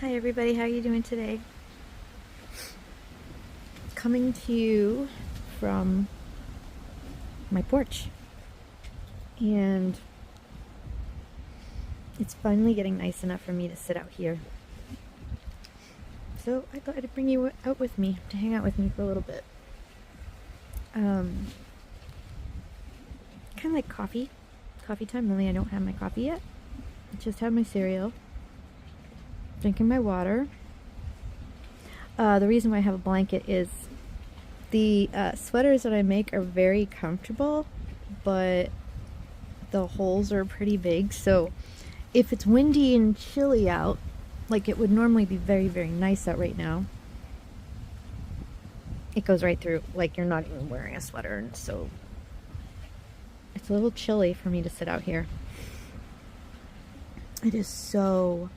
Hi everybody, how are you doing today? Coming to you from my porch. And it's finally getting nice enough for me to sit out here. So I thought I'd bring you out with me to hang out with me for a little bit. Kind of like coffee time, only I don't have my coffee yet. I just have my cereal, drinking my water. The reason why I have a blanket is the sweaters that I make are very comfortable, but the holes are pretty big, so if it's windy and chilly out, like it would normally be very, very nice out right now, it goes right through, like you're not even wearing a sweater, and so it's a little chilly for me to sit out here. It is so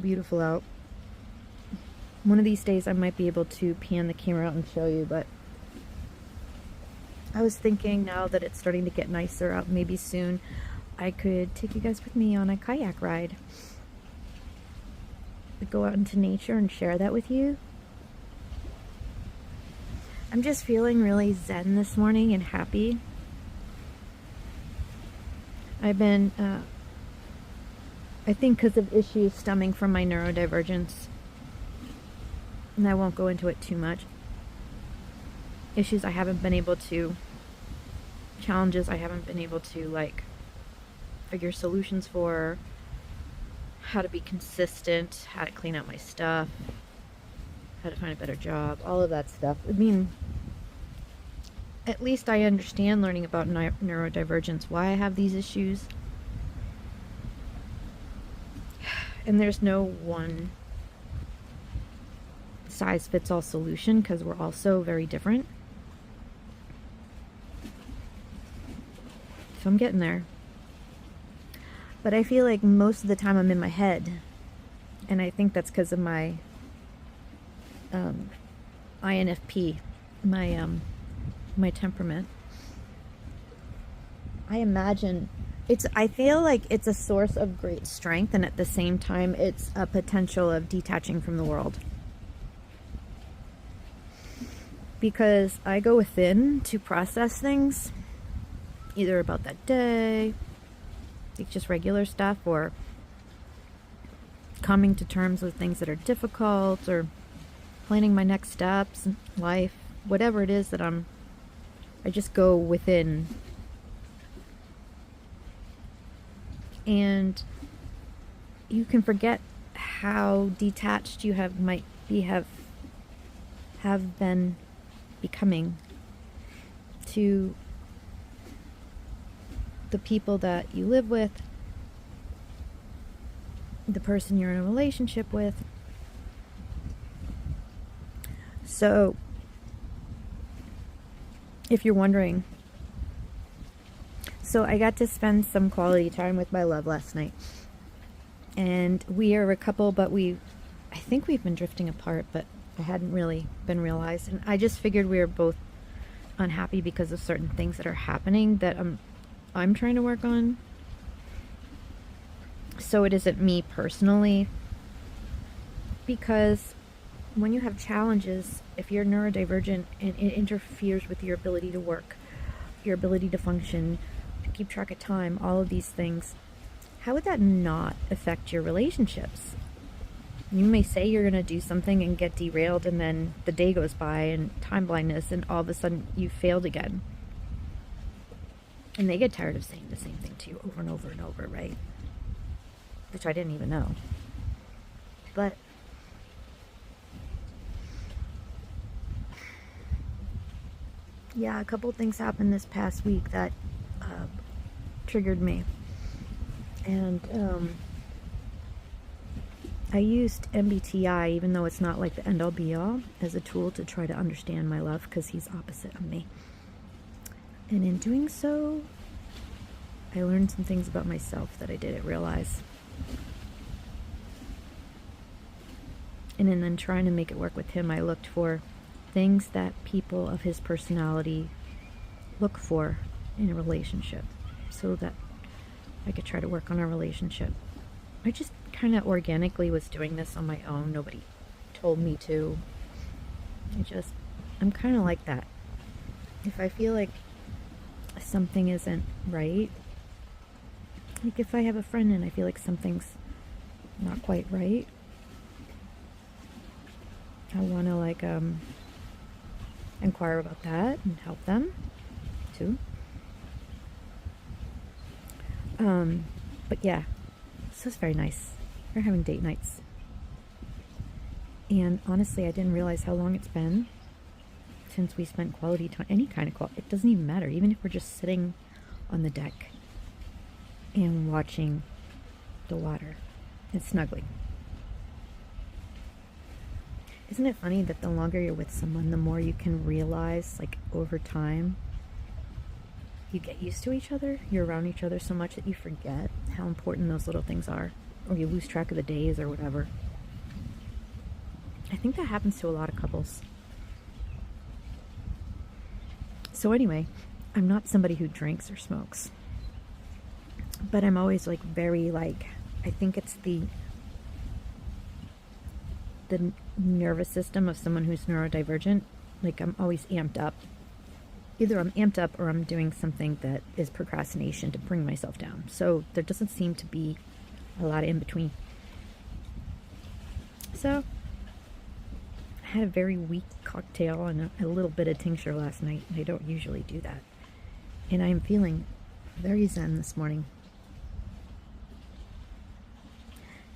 beautiful out. One of these days I might be able to pan the camera out and show you, but I was thinking now that it's starting to get nicer out, maybe soon I could take you guys with me on a kayak ride. Go out into nature and share that with you. I'm just feeling really zen this morning and happy. I've been, I think because of issues stemming from my neurodivergence, and I won't go into it too much, issues I haven't been able to, challenges I haven't been able to like figure solutions for, how to be consistent, how to clean up my stuff, how to find a better job, all of that stuff. I mean, at least I understand learning about neurodivergence, why I have these issues. And there's no one size fits all solution because we're all so very different. So I'm getting there. But I feel like most of the time I'm in my head. And I think that's because of my INFP, my temperament. I feel like it's a source of great strength, and at the same time it's a potential of detaching from the world. Because I go within to process things, either about that day, like just regular stuff, or coming to terms with things that are difficult, or planning my next steps in life, whatever it is that I just go within. And you can forget how detached you have been becoming to the people that you live with, the person you're in a relationship with. So, if you're wondering, so I got to spend some quality time with my love last night. And we are a couple, but I think we've been drifting apart, but it hadn't really been realized. And I just figured we were both unhappy because of certain things that are happening that I'm trying to work on. So it isn't me personally. Because when you have challenges, if you're neurodivergent and it interferes with your ability to work, your ability to function, to keep track of time, all of these things, how would that not affect your relationships? You may say you're going to do something and get derailed, and then the day goes by and time blindness, and all of a sudden you failed again. And they get tired of saying the same thing to you over and over and over, right? Which I didn't even know. But yeah, a couple things happened this past week that triggered me. And I used MBTI, even though it's not like the end-all be-all, as a tool to try to understand my love, because he's opposite of me. And in doing so, I learned some things about myself that I didn't realize. And in then trying to make it work with him, I looked for things that people of his personality look for in a relationship, so that I could try to work on our relationship. I just kind of organically was doing this on my own. Nobody told me to. I'm kind of like that. If I feel like something isn't right, like if I have a friend and I feel like something's not quite right, I want to like inquire about that and help them too. But yeah, this was very nice. We're having date nights. And honestly, I didn't realize how long it's been since we spent quality time, any kind of quality. It doesn't even matter, even if we're just sitting on the deck and watching the water and snuggling. Isn't it funny that the longer you're with someone, the more you can realize, like, over time, you get used to each other, you're around each other so much that you forget how important those little things are, or you lose track of the days or whatever. I think that happens to a lot of couples. So anyway, I'm not somebody who drinks or smokes, but I'm always like very like, I think it's the nervous system of someone who's neurodivergent. Like I'm always amped up. Either I'm amped up or I'm doing something that is procrastination to bring myself down. So there doesn't seem to be a lot of in between. So I had a very weak cocktail and a little bit of tincture last night. I don't usually do that. And I am feeling very zen this morning.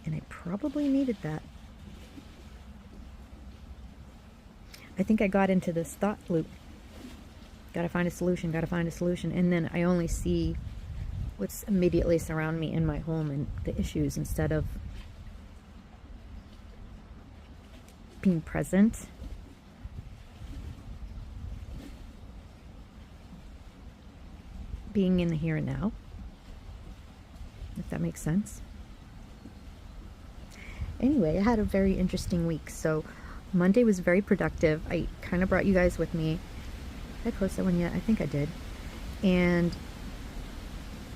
And I probably needed that. I think I got into this thought loop. Gotta find a solution, gotta find a solution. And then I only see what's immediately surround me in my home and the issues instead of being present. Being in the here and now. If that makes sense. Anyway, I had a very interesting week. So Monday was very productive. I kind of brought you guys with me. Did I post that one yet? I think I did. And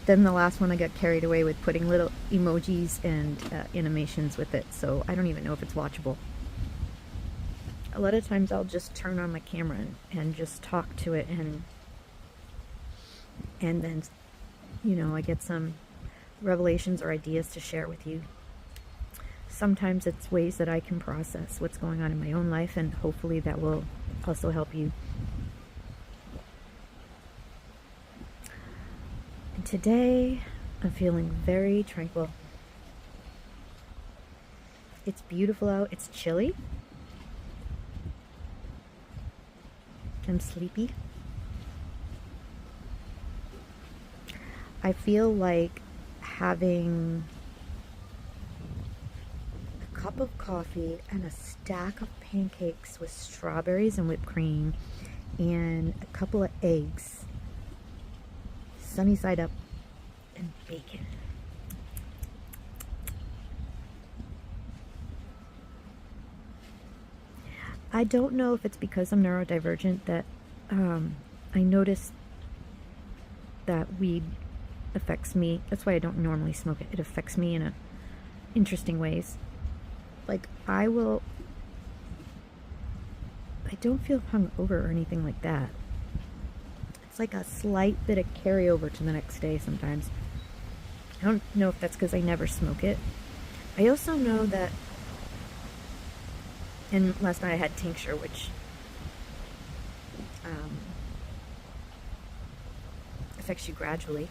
then the last one I got carried away with putting little emojis and animations with it. So I don't even know if it's watchable. A lot of times I'll just turn on my camera and just talk to it and then, you know, I get some revelations or ideas to share with you. Sometimes it's ways that I can process what's going on in my own life, and hopefully that will also help you. And today I'm feeling very tranquil. It's beautiful out. It's chilly. I'm sleepy. I feel like having a cup of coffee and a stack of pancakes with strawberries and whipped cream and a couple of eggs, sunny side up, and bacon. I don't know if it's because I'm neurodivergent that I noticed that weed affects me. That's why I don't normally smoke it. It affects me in interesting ways. Like I don't feel hungover or anything like that. It's like a slight bit of carryover to the next day sometimes. I don't know if that's because I never smoke it. I also know that, and last night I had tincture, which affects you gradually.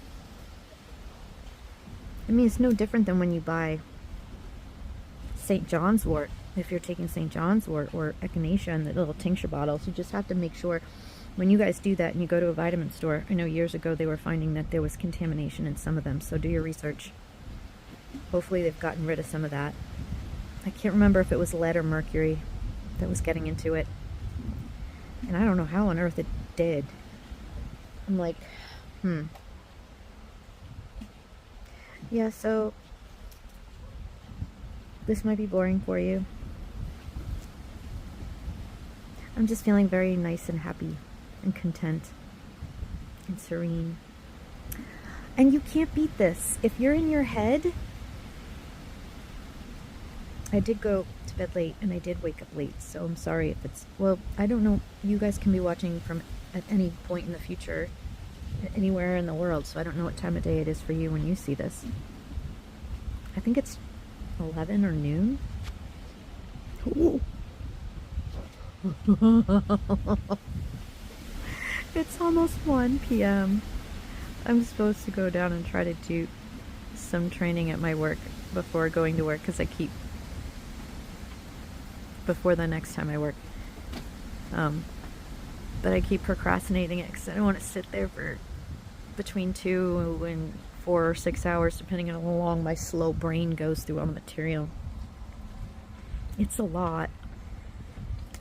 I mean, it's no different than when you buy St. John's wort. If you're taking St. John's wort or echinacea in the little tincture bottles, you just have to make sure when you guys do that and you go to a vitamin store. I know years ago they were finding that there was contamination in some of them, so do your research. Hopefully they've gotten rid of some of that. I can't remember if it was lead or mercury that was getting into it. And I don't know how on earth it did. I'm like, Yeah, so this might be boring for you. I'm just feeling very nice and happy and content and serene. And you can't beat this. If you're in your head, I did go to bed late and I did wake up late, so I'm sorry if it's, well, I don't know. You guys can be watching from at any point in the future, anywhere in the world, so I don't know what time of day it is for you when you see this. I think it's 11 or noon. It's almost 1 p.m. I'm supposed to go down and try to do some training at my work before going to work, because I keep, before the next time I work, but I keep procrastinating it because I don't want to sit there for between 2 and 4 or 6 hours, depending on how long my slow brain goes through all the material. It's a lot.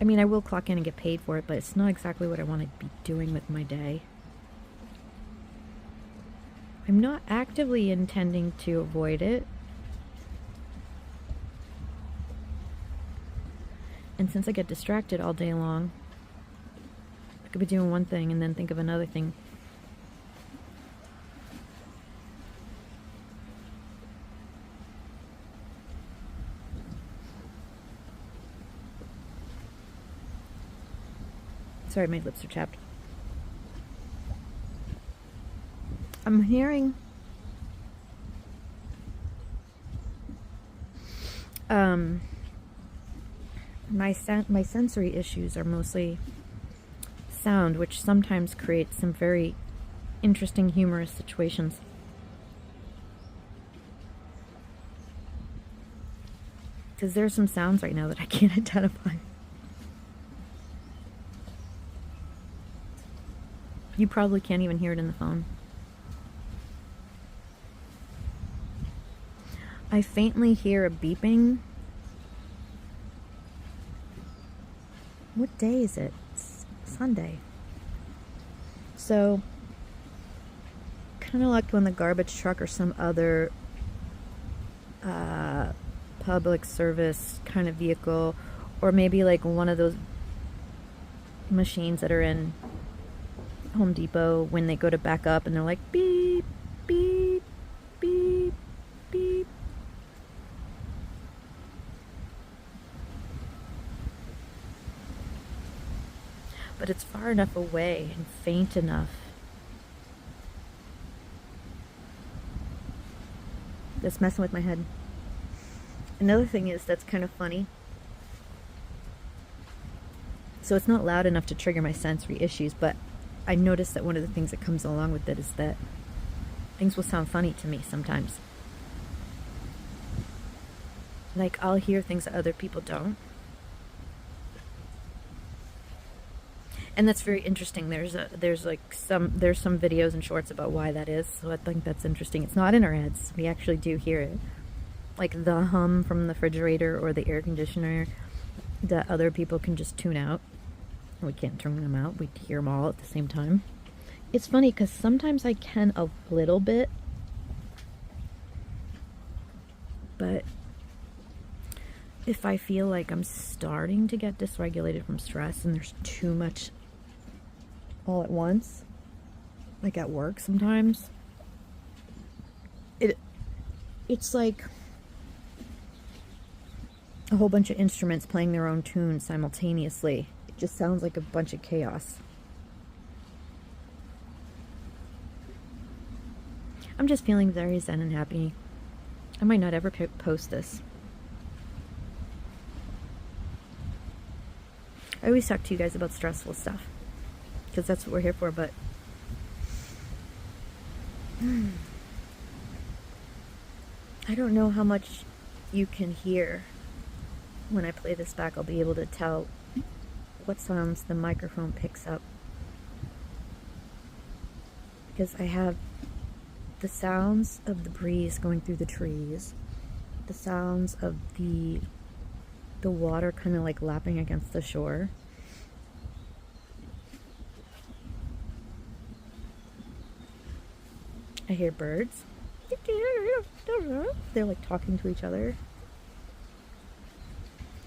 I mean, I will clock in and get paid for it, but it's not exactly what I want to be doing with my day. I'm not actively intending to avoid it. And since I get distracted all day long, I could be doing one thing and then think of another thing. Sorry, my lips are chapped. I'm hearing my sensory issues are mostly sound, which sometimes creates some very interesting, humorous situations. Because there's some sounds right now that I can't identify. You probably can't even hear it in the phone. I faintly hear a beeping. What day is it? It's Sunday. So, kind of like when the garbage truck or some other public service kind of vehicle, or maybe like one of those machines that are in Home Depot when they go to back up and they're like beep, beep, beep, beep. But it's far enough away and faint enough. That's messing with my head. Another thing is that's kind of funny. So it's not loud enough to trigger my sensory issues, but I noticed that one of the things that comes along with it is that things will sound funny to me sometimes. Like, I'll hear things that other people don't. And that's very interesting. There's some videos and shorts about why that is, so I think that's interesting. It's not in our heads. We actually do hear it. Like the hum from the refrigerator or the air conditioner that other people can just tune out. We can't turn them out. We hear them all at the same time. It's funny because sometimes I can a little bit, but if I feel like I'm starting to get dysregulated from stress and there's too much all at once, like at work sometimes, it's like a whole bunch of instruments playing their own tunes simultaneously. It just sounds like a bunch of chaos. I'm just feeling very zen and happy. I might not ever post this. I always talk to you guys about stressful stuff, because that's what we're here for, but I don't know how much you can hear. When I play this back, I'll be able to tell what sounds the microphone picks up, because I have the sounds of the breeze going through the trees, the sounds of the water kind of like lapping against the shore. I hear birds. They're like talking to each other.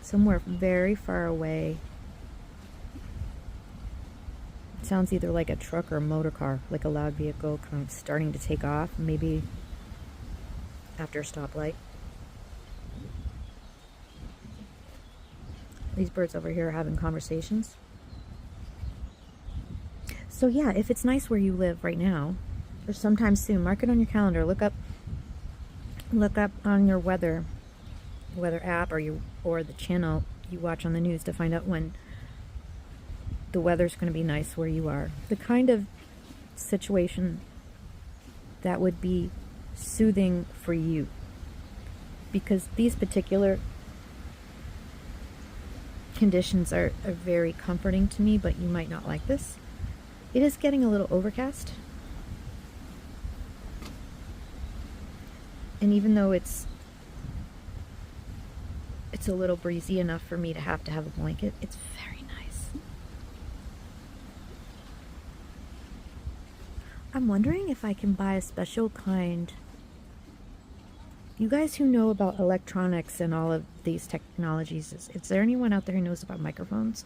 Somewhere very far away. It sounds either like a truck or a motor car, like a loud vehicle kind of starting to take off, maybe after a stoplight. These birds over here are having conversations. So yeah, if it's nice where you live right now, or sometime soon, mark it on your calendar. Look up on your weather app or the channel you watch on the news to find out when the weather's going to be nice where you are. The kind of situation that would be soothing for you, because these particular conditions are very comforting to me, but you might not like this. It is getting a little overcast, and even though it's a little breezy enough for me to have a blanket, it's very nice. I'm wondering if I can buy a special kind. You guys who know about electronics and all of these technologies, is there anyone out there who knows about microphones?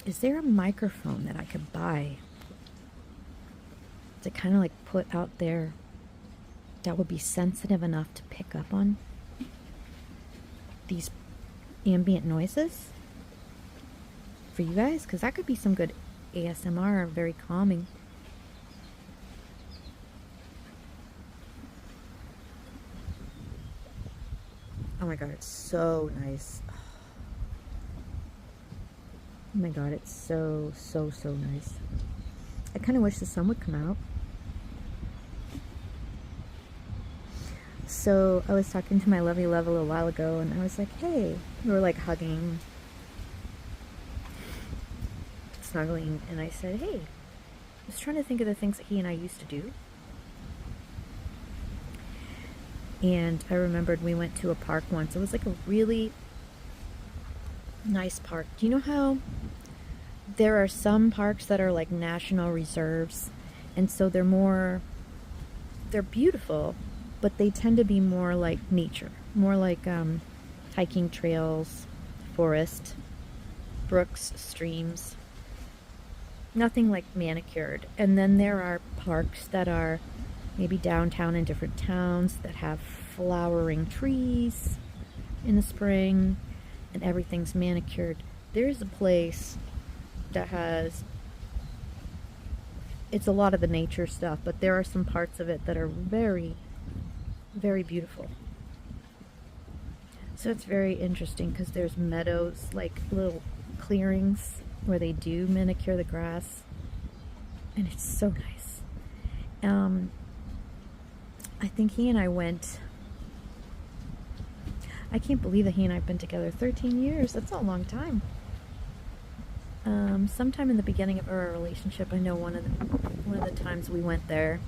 Is there a microphone that I could buy to kind of like put out there that would be sensitive enough to pick up on these ambient noises for you guys? Because that could be some good ASMR, very calming. Oh my god, it's so nice. Oh my god, it's so nice. I kind of wish the sun would come out. So I was talking to my lovey love a little while ago, and I was like, hey, we were like hugging, snuggling, and I said, hey, I was trying to think of the things that he and I used to do. And I remembered we went to a park once. It was like a really nice park. Do you know how there are some parks that are like national reserves, and so they're beautiful, but they tend to be more like nature, more like hiking trails, forest, brooks, streams, nothing like manicured. And then there are parks that are maybe downtown in different towns that have flowering trees in the spring and everything's manicured. There's a place that it's a lot of the nature stuff, but there are some parts of it that are very, very beautiful. So it's very interesting because there's meadows, like little clearings where they do manicure the grass, and it's so nice. I think he and I went, I can't believe that he and I have been together 13 years. That's a long time. Sometime in the beginning of our relationship, I know one of the times we went there,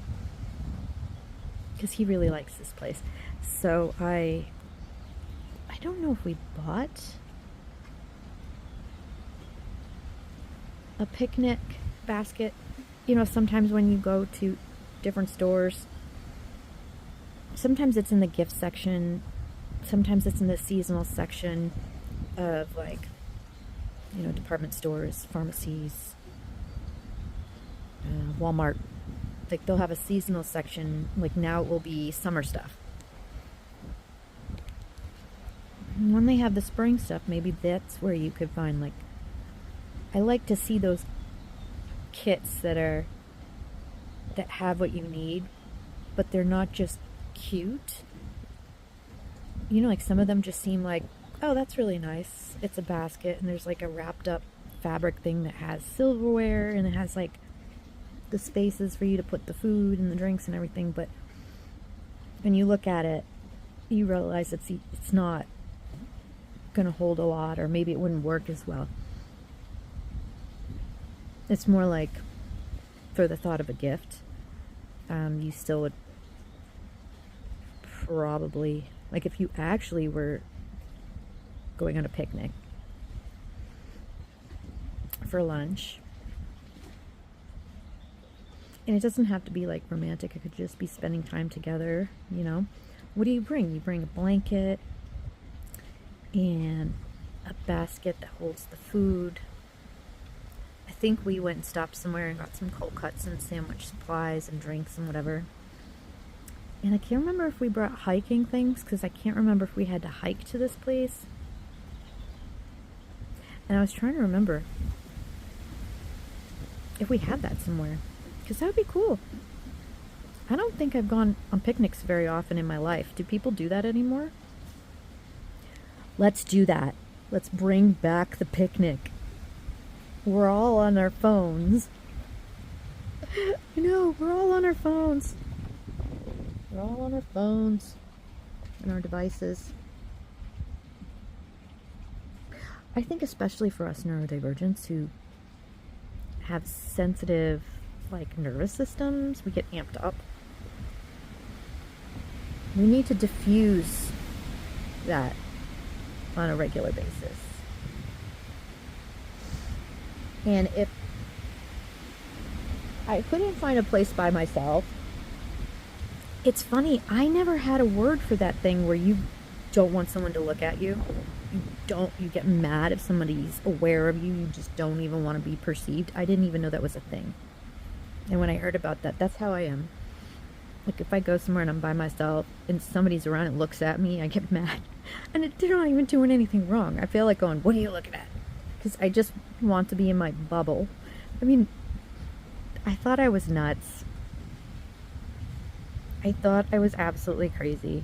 because he really likes this place. So I don't know if we bought a picnic basket. You know, sometimes when you go to different stores, sometimes it's in the gift section, sometimes it's in the seasonal section of, like, you know, department stores, pharmacies, Walmart. Like, they'll have a seasonal section. Like, now it will be summer stuff. And when they have the spring stuff, maybe that's where you could find, like, I like to see those kits that have what you need, but they're not just cute. You know, like, some of them just seem like, oh, that's really nice. It's a basket, and there's like a wrapped up fabric thing that has silverware, and it has like the spaces for you to put the food and the drinks and everything. But when you look at it, you realize it's not gonna hold a lot, or maybe it wouldn't work as well. It's more like for the thought of a gift. You still would probably, like, if you actually were going on a picnic for lunch, and it doesn't have to be like romantic, it could just be spending time together, you know. What do you bring? You bring a blanket and a basket that holds the food. I think we went and stopped somewhere and got some cold cuts and sandwich supplies and drinks and whatever. And I can't remember if we brought hiking things, because I can't remember if we had to hike to this place. And I was trying to remember if we had that somewhere, because that would be cool. I don't think I've gone on picnics very often in my life. Do people do that anymore? Let's do that. Let's bring back the picnic. We're all on our phones. I know, we're all on our phones. We're all on our phones and our devices. I think especially for us neurodivergents who have sensitive, like, nervous systems, we get amped up. We need to diffuse that on a regular basis. And if I couldn't find a place by myself, it's funny, I never had a word for that thing where you don't want someone to look at you. You get mad if somebody's aware of you. You just don't even want to be perceived. I didn't even know that was a thing. And when I heard about that, that's how I am. Like, if I go somewhere and I'm by myself and somebody's around and looks at me, I get mad. And they're not even doing anything wrong. I feel like going, what are you looking at? Because I just want to be in my bubble. I mean, I thought I was nuts. I thought I was absolutely crazy.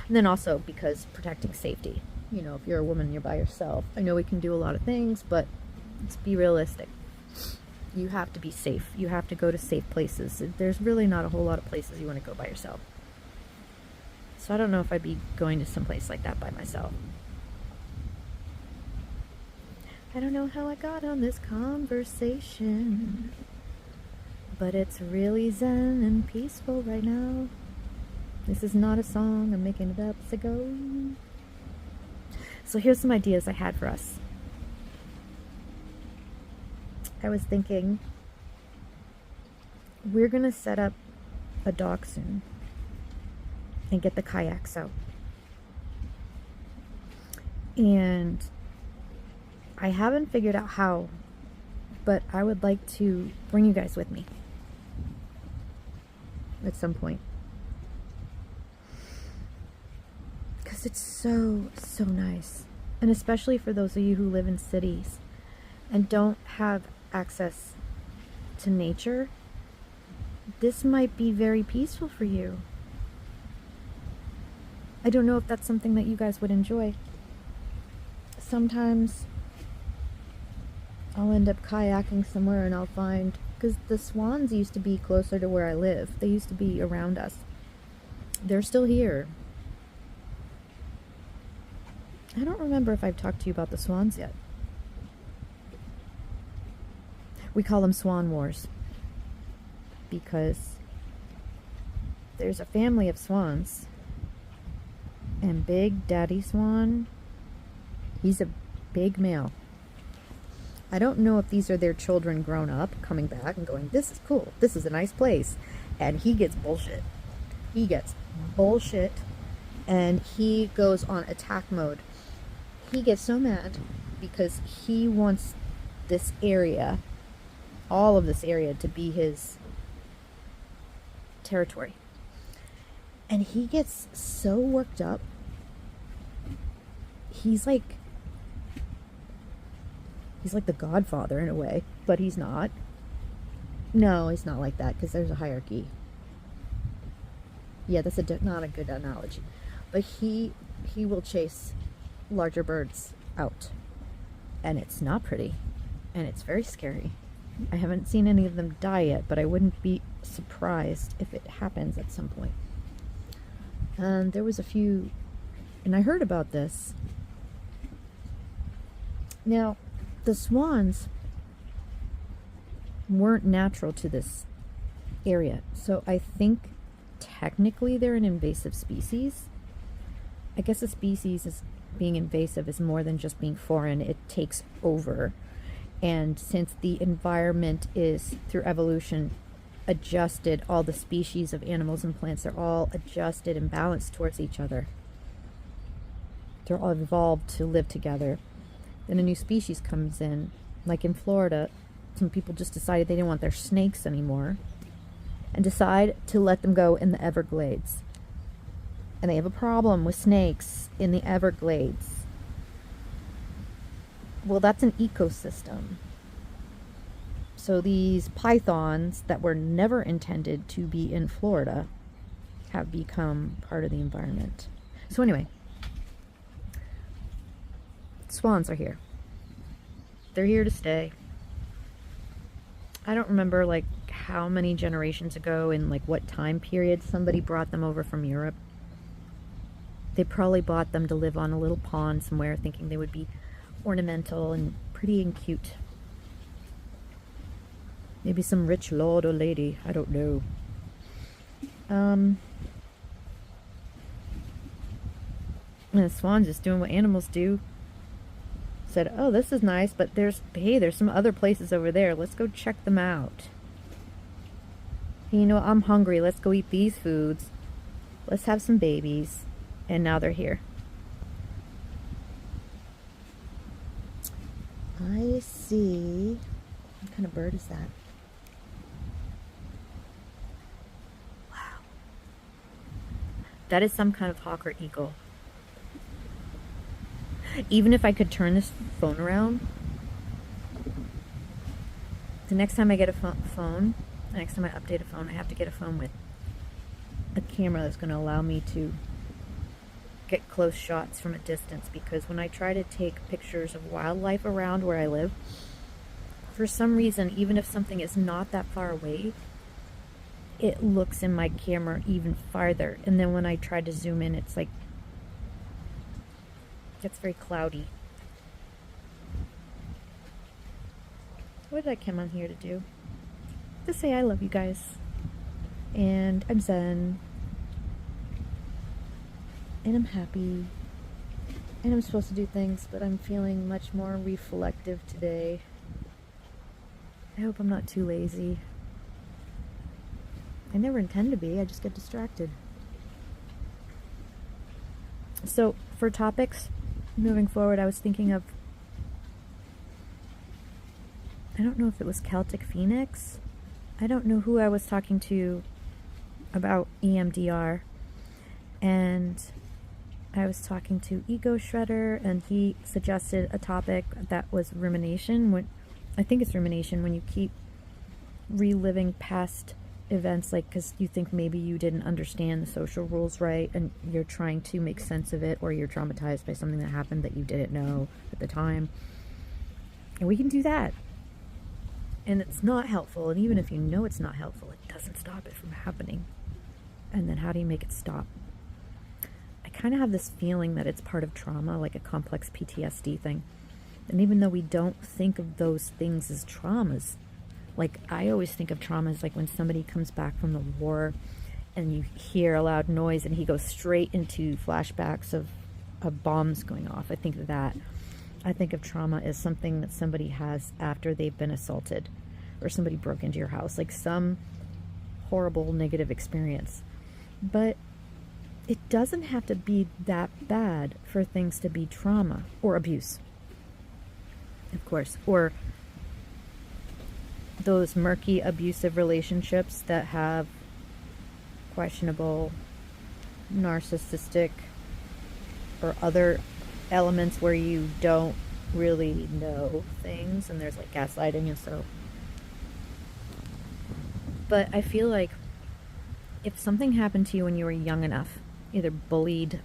And then also because protecting safety. You know, if you're a woman, you're by yourself. I know we can do a lot of things, but let's be realistic. You have to be safe. You have to go to safe places. There's really not a whole lot of places you want to go by yourself. So I don't know if I'd be going to some place like that by myself. I don't know how I got on this conversation, but it's really zen and peaceful right now. This is not a song, I'm making it up as I go. So here's some ideas I had for us. I was thinking we're going to set up a dock soon and get the kayaks out. And I haven't figured out how, but I would like to bring you guys with me at some point. Because it's so nice. And especially for those of you who live in cities and don't have access to nature, this might be very peaceful for you. I don't know if that's something that you guys would enjoy. Sometimes I'll end up kayaking somewhere and I'll find, because the swans used to be closer to where I live. They used to be around us. They're still here. I don't remember if I've talked to you about the swans yet. We call them swan wars because there's a family of swans, and Big Daddy Swan, he's a big male. I don't know if these are their children grown up, coming back and going, this is cool, this is a nice place, and he gets bullshit. He gets bullshit, and he goes on attack mode. He gets so mad because he wants this area, all of this area, to be his territory. And he gets so worked up. He's like the Godfather in a way, but he's not. No, he's not like that because there's a hierarchy. Yeah, that's not a good analogy. But he will chase larger birds out, and it's not pretty, and it's very scary. I haven't seen any of them die yet, but I wouldn't be surprised if it happens at some point. And there was a few, and I heard about this. Now, the swans weren't natural to this area, so I think technically they're an invasive species. I guess a species is being invasive is more than just being foreign. It takes over. And since the environment is, through evolution, adjusted, all the species of animals and plants are all adjusted and balanced towards each other. They're all evolved to live together. Then a new species comes in. Like in Florida, some people just decided they didn't want their snakes anymore and decide to let them go in the Everglades. And they have a problem with snakes in the Everglades. Well, that's an ecosystem. So these pythons that were never intended to be in Florida have become part of the environment. So anyway, swans are here. They're here to stay. I don't remember like how many generations ago in like what time period somebody brought them over from Europe. They probably bought them to live on a little pond somewhere, thinking they would be ornamental and pretty and cute. Maybe some rich lord or lady, I don't know. And the swan's just doing what animals do. Said, oh, this is nice, but there's some other places over there. Let's go check them out. You know, I'm hungry. Let's go eat these foods. Let's have some babies. And now they're here. I see. What kind of bird is that? Wow. That is some kind of hawk or eagle. Even if I could turn this phone around, the next time I get a phone, the next time I update a phone, I have to get a phone with a camera that's going to allow me to get close shots from a distance, because when I try to take pictures of wildlife around where I live, for some reason, even if something is not that far away, it looks in my camera even farther. And then when I try to zoom in, it's like, it's very cloudy. What did I come on here to do? To say I love you guys. And I'm zen. And I'm happy. And I'm supposed to do things, but I'm feeling much more reflective today. I hope I'm not too lazy. I never intend to be, I just get distracted. So, for topics, moving forward, I was thinking of, I don't know if it was Celtic Phoenix. I don't know who I was talking to about EMDR. And I was talking to Ego Shredder, and he suggested a topic that was rumination. I think it's rumination, when you keep reliving past events, like because you think maybe you didn't understand the social rules right, and you're trying to make sense of it, or you're traumatized by something that happened that you didn't know at the time. And we can do that. And it's not helpful, and even if you know it's not helpful, it doesn't stop it from happening. And then how do you make it stop? I kind of have this feeling that it's part of trauma, like a complex PTSD thing. And even though we don't think of those things as traumas, like I always think of trauma as like when somebody comes back from the war and you hear a loud noise and he goes straight into flashbacks of bombs going off. I think of that. I think of trauma as something that somebody has after they've been assaulted, or somebody broke into your house, like some horrible negative experience. But it doesn't have to be that bad for things to be trauma or abuse, of course, or those murky abusive relationships that have questionable narcissistic or other elements where you don't really know things, and there's like gaslighting and so. But I feel like if something happened to you when you were young enough, either bullied,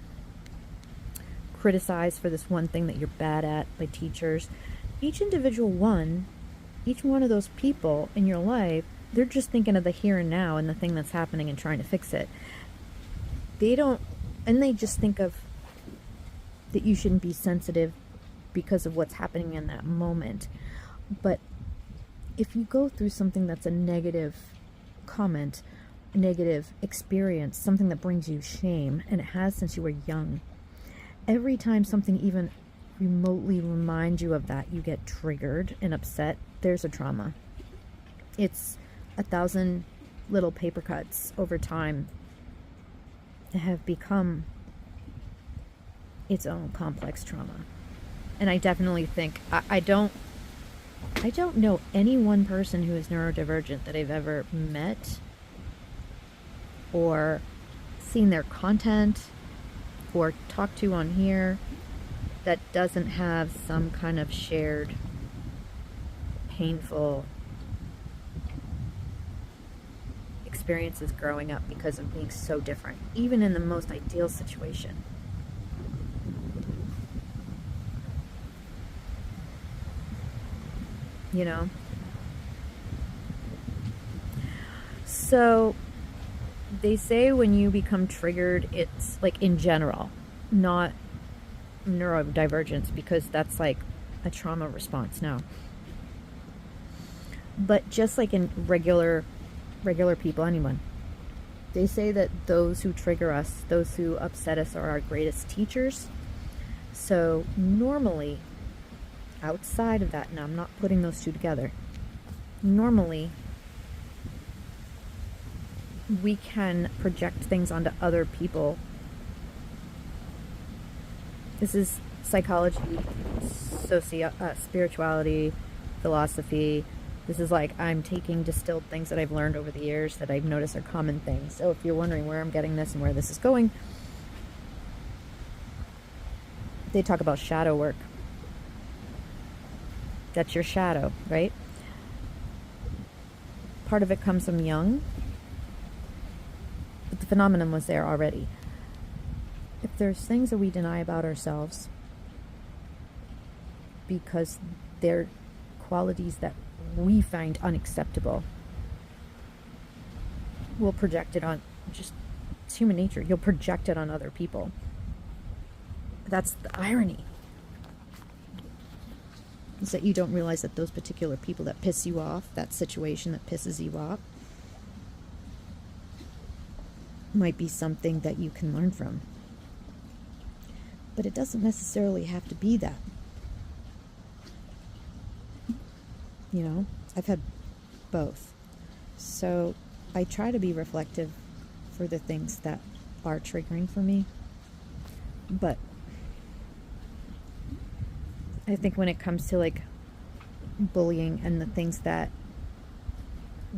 criticized for this one thing that you're bad at by teachers, each one of those people in your life, they're just thinking of the here and now and the thing that's happening and trying to fix it. They just think of that you shouldn't be sensitive because of what's happening in that moment. But if you go through something that's a negative comment, a negative experience, something that brings you shame, and it has since you were young, every time something even remotely reminds you of that, you get triggered and upset. There's a trauma. It's 1,000 little paper cuts over time that have become its own complex trauma. And I definitely think I don't know any one person who is neurodivergent that I've ever met or seen their content or talked to on here that doesn't have some kind of shared painful experiences growing up because of being so different, even in the most ideal situation. You know? So they say when you become triggered, it's like in general, not neurodivergence, because that's like a trauma response now. But just like in regular people, anyone, they say that those who trigger us, those who upset us, are our greatest teachers. So normally, outside of that, and I'm not putting those two together, normally we can project things onto other people. This is psychology, spirituality, philosophy. This is like I'm taking distilled things that I've learned over the years that I've noticed are common things. So if you're wondering where I'm getting this and where this is going, they talk about shadow work. That's your shadow, right? Part of it comes from Jung, but the phenomenon was there already. If there's things that we deny about ourselves because they're qualities that we find unacceptable, we'll project it on, just, it's human nature. You'll project it on other people. That's the irony, is that you don't realize that those particular people that piss you off, that situation that pisses you off, might be something that you can learn from. But it doesn't necessarily have to be that. You know, I've had both. So I try to be reflective for the things that are triggering for me. But I think when it comes to like bullying and the things that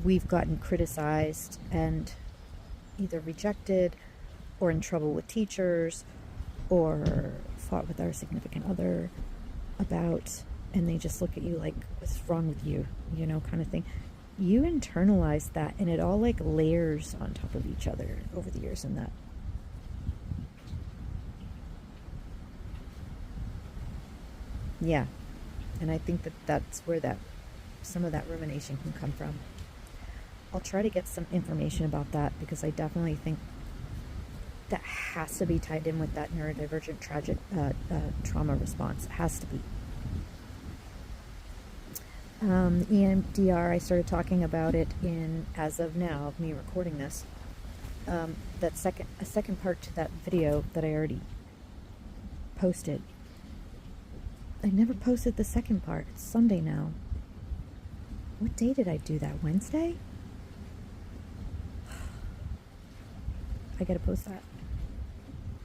we've gotten criticized and either rejected or in trouble with teachers or fought with our significant other about, and they just look at you like, what's wrong with you, you know, kind of thing. You internalize that, and it all like layers on top of each other over the years, and that. Yeah. And I think that that's where that some of that rumination can come from. I'll try to get some information about that, because I definitely think that has to be tied in with that neurodivergent trauma response. It has to be. EMDR, I started talking about it in, as of now, of me recording this, a second part to that video that I already posted. I never posted the second part. It's Sunday now. What day did I do that? Wednesday? I gotta post that.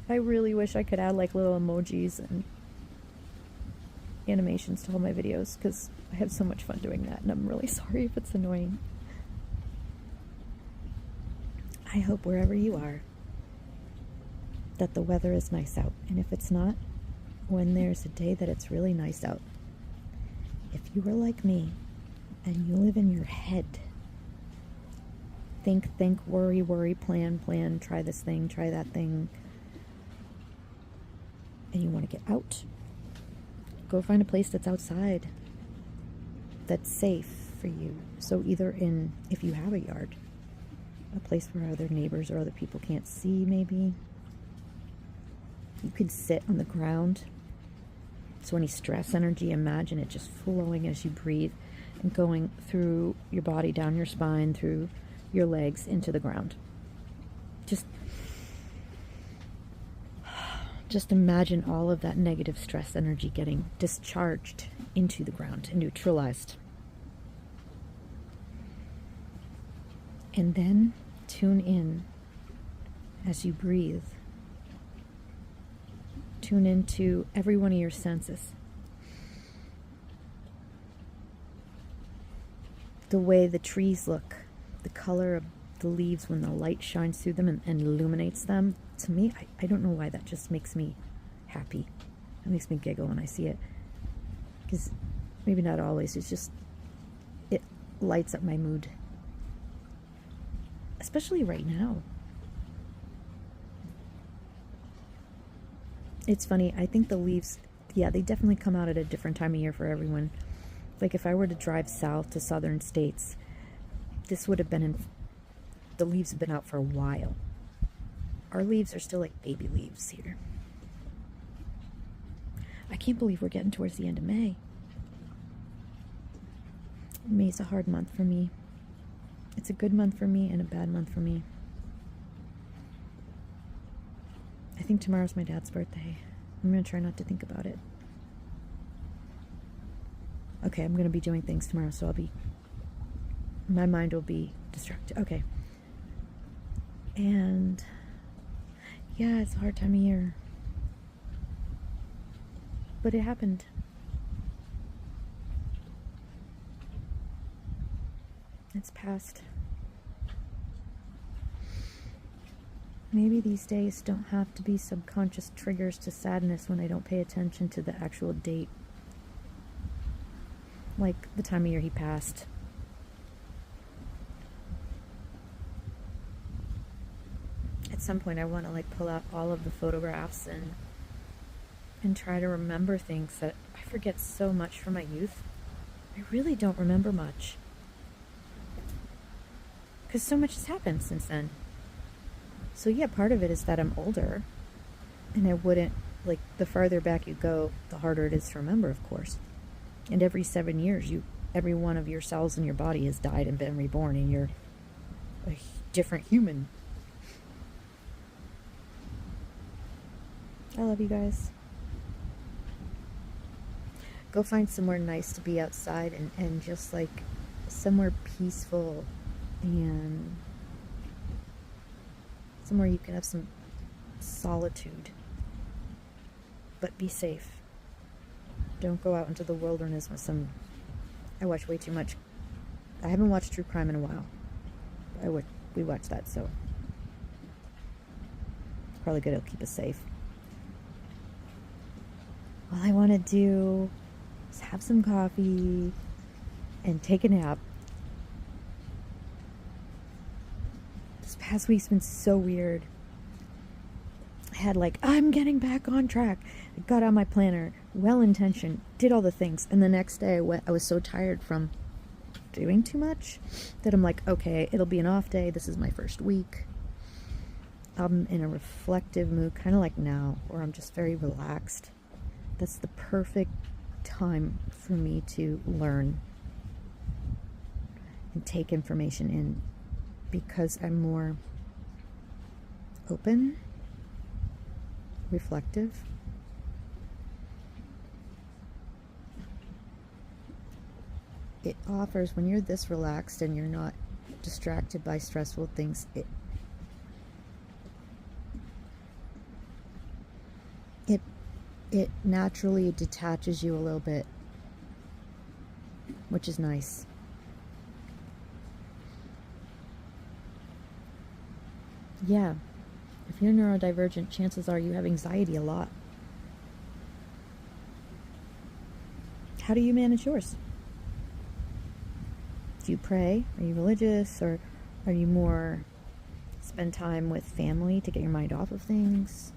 I really wish I could add like little emojis and animations to all my videos, because I have so much fun doing that, and I'm really sorry if it's annoying. I hope wherever you are that the weather is nice out, and if it's not, when there's a day that it's really nice out, if you are like me and you live in your head, think, worry, plan, try this thing, try that thing, and you want to get out, go find a place that's outside, that's safe for you. So either in, if you have a yard, a place where other neighbors or other people can't see, maybe you could sit on the ground. So any stress energy, imagine it just flowing as you breathe and going through your body, down your spine, through your legs, into the ground. Just imagine all of that negative stress energy getting discharged into the ground and neutralized. And then tune in as you breathe. Tune into every one of your senses. The way the trees look, the color of the leaves when the light shines through them and illuminates them. To me, I don't know why, that just makes me happy. It makes me giggle when I see it. Because maybe not always, it's just, it lights up my mood. Especially right now. It's funny, I think the leaves, yeah, they definitely come out at a different time of year for everyone. Like if I were to drive south to southern states, this would have been in, the leaves have been out for a while. Our leaves are still like baby leaves here. I can't believe we're getting towards the end of May. May's a hard month for me. It's a good month for me and a bad month for me. I think tomorrow's my dad's birthday. I'm going to try not to think about it. Okay, I'm going to be doing things tomorrow, so my mind will be distracted. Okay. And yeah, it's a hard time of year. But it happened. It's past. Maybe these days don't have to be subconscious triggers to sadness when I don't pay attention to the actual date. Like the time of year he passed. At some point I want to like pull out all of the photographs and try to remember things that I forget so much from my youth. I really don't remember much. Because so much has happened since then. So yeah, part of it is that I'm older. And I wouldn't, like, the farther back you go, the harder it is to remember, of course. And every 7 years, every one of your cells in your body has died and been reborn, and you're a different human. I love you guys. Go find somewhere nice to be outside and just like somewhere peaceful and somewhere you can have some solitude. But be safe. Don't go out into the wilderness with some... I watch way too much. I haven't watched true crime in a while. We watch that, so it's probably good. It'll keep us safe. All I want to do is have some coffee and take a nap. This past week's been so weird. I had like, I'm getting back on track. I got on my planner, well-intentioned, did all the things, and the next day I was so tired from doing too much that I'm like, okay, it'll be an off day. This is my first week. I'm in a reflective mood, kind of like now, where I'm just very relaxed. That's the perfect time for me to learn and take information in because I'm more open, reflective. It offers, when you're this relaxed and you're not distracted by stressful things, it naturally detaches you a little bit, which is nice. Yeah, if you're neurodivergent, chances are you have anxiety a lot. How do you manage yours? Do you pray? Are you religious? Or are you more spend time with family to get your mind off of things?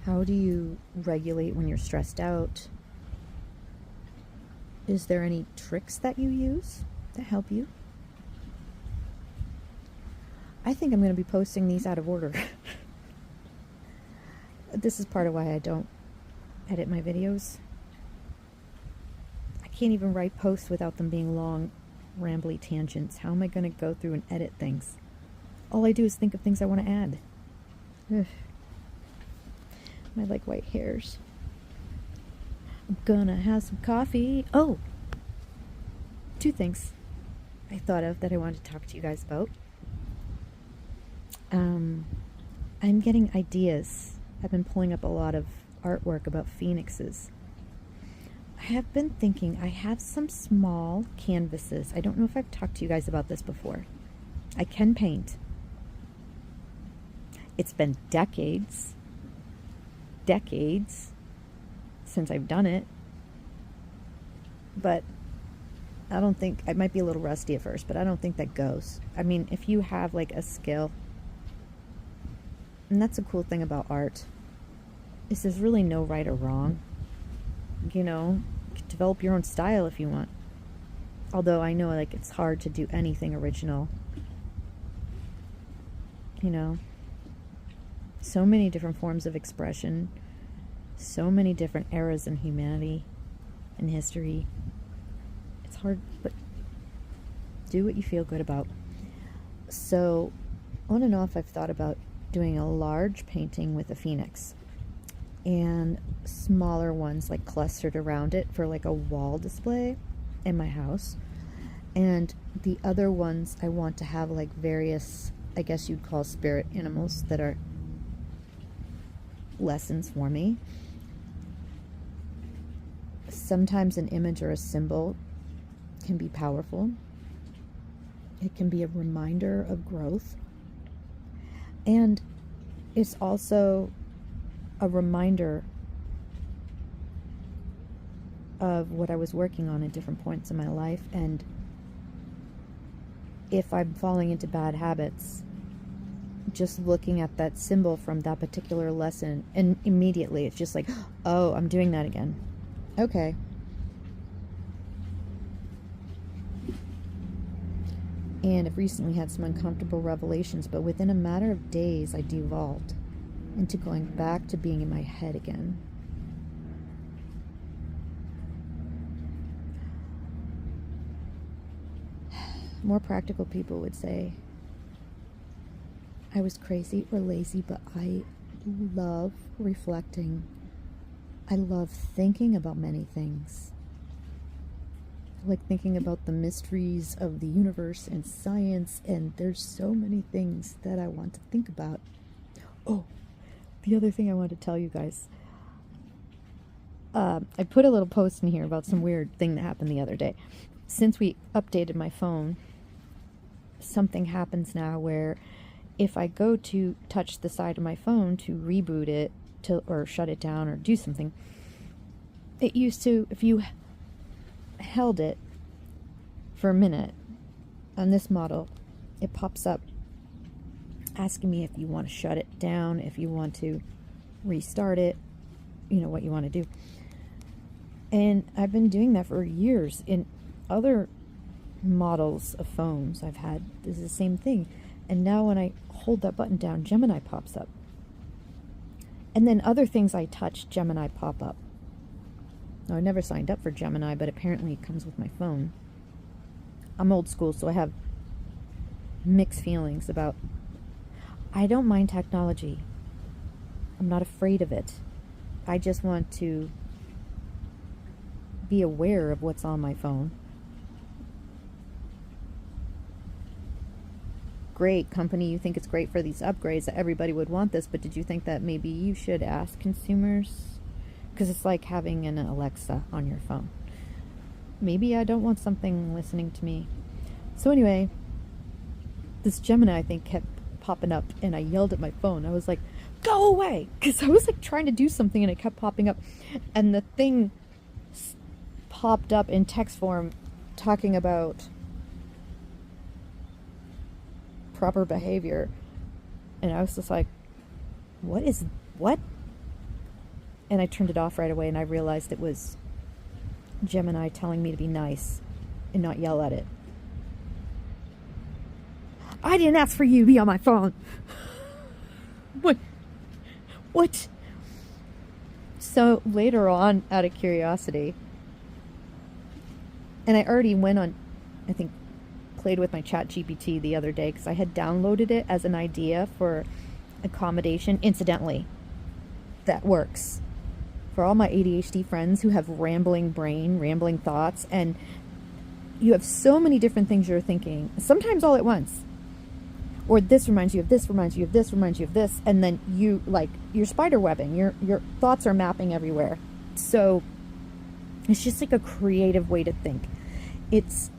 How do you regulate when you're stressed out? Is there any tricks that you use that help you? I think I'm going to be posting these out of order. This is part of why I don't edit my videos. I can't even write posts without them being long, rambly tangents. How am I going to go through and edit things? All I do is think of things I want to add. Ugh. I like white hairs. I'm gonna have some coffee. Oh! 2 things I thought of that I wanted to talk to you guys about. I'm getting ideas. I've been pulling up a lot of artwork about phoenixes. I have been thinking, I have some small canvases. I don't know if I've talked to you guys about this before. I can paint. It's been decades, since I've done it. But I don't think, I might be a little rusty at first, but I don't think that goes. I mean, if you have like a skill, and that's a cool thing about art, is there's really no right or wrong. You know, you can develop your own style if you want. Although I know like it's hard to do anything original. You know, so many different forms of expression, so many different eras in humanity and history. It's hard, but do what you feel good about. So on and off, I've thought about doing a large painting with a phoenix and smaller ones like clustered around it for like a wall display in my house. And the other ones I want to have like various, I guess you'd call spirit animals that are lessons for me. Sometimes an image or a symbol can be powerful. It can be a reminder of growth. And it's also a reminder of what I was working on at different points in my life. And if I'm falling into bad habits, just looking at that symbol from that particular lesson, and immediately it's just like, oh, I'm doing that again. Okay. And I've recently had some uncomfortable revelations, but within a matter of days, I devolved into going back to being in my head again. More practical people would say I was crazy or lazy, but I love reflecting. I love thinking about many things. I like thinking about the mysteries of the universe and science, and there's so many things that I want to think about. Oh, the other thing I want to tell you guys. I put a little post in here about some weird thing that happened the other day. Since we updated my phone, something happens now where if I go to touch the side of my phone to reboot it or shut it down or do something, it used to, if you held it for a minute on this model, it pops up asking me if you want to shut it down, if you want to restart it, you know, what you want to do. And I've been doing that for years. In other models of phones I've had, this is the same thing. And now when I hold that button down, Gemini pops up. And then other things I touch, Gemini pop up. Now, I never signed up for Gemini, but apparently it comes with my phone. I'm old school, so I have mixed feelings about... I don't mind technology. I'm not afraid of it. I just want to be aware of what's on my phone. Great company, you think it's great for these upgrades, that everybody would want this, but did you think that maybe you should ask consumers? Because it's like having an Alexa on your phone. Maybe I don't want something listening to me. So anyway, this Gemini, I think, kept popping up, and I yelled at my phone. I was like, go away! Because I was like trying to do something, and it kept popping up. And the thing popped up in text form talking about proper behavior, and I was just like, what? And I turned it off right away, and I realized it was Gemini telling me to be nice and not yell at it. I didn't ask for you to be on my phone. What? So later on, out of curiosity, and I already went on, I think, played with my chat GPT the other day because I had downloaded it as an idea for accommodation. Incidentally, that works for all my ADHD friends who have rambling brain, rambling thoughts, and you have so many different things you're thinking, sometimes all at once. Or this reminds you of this, reminds you of this, reminds you of this, and then you, like, you're spider webbing, your thoughts are mapping everywhere. So it's just like a creative way to think. It's,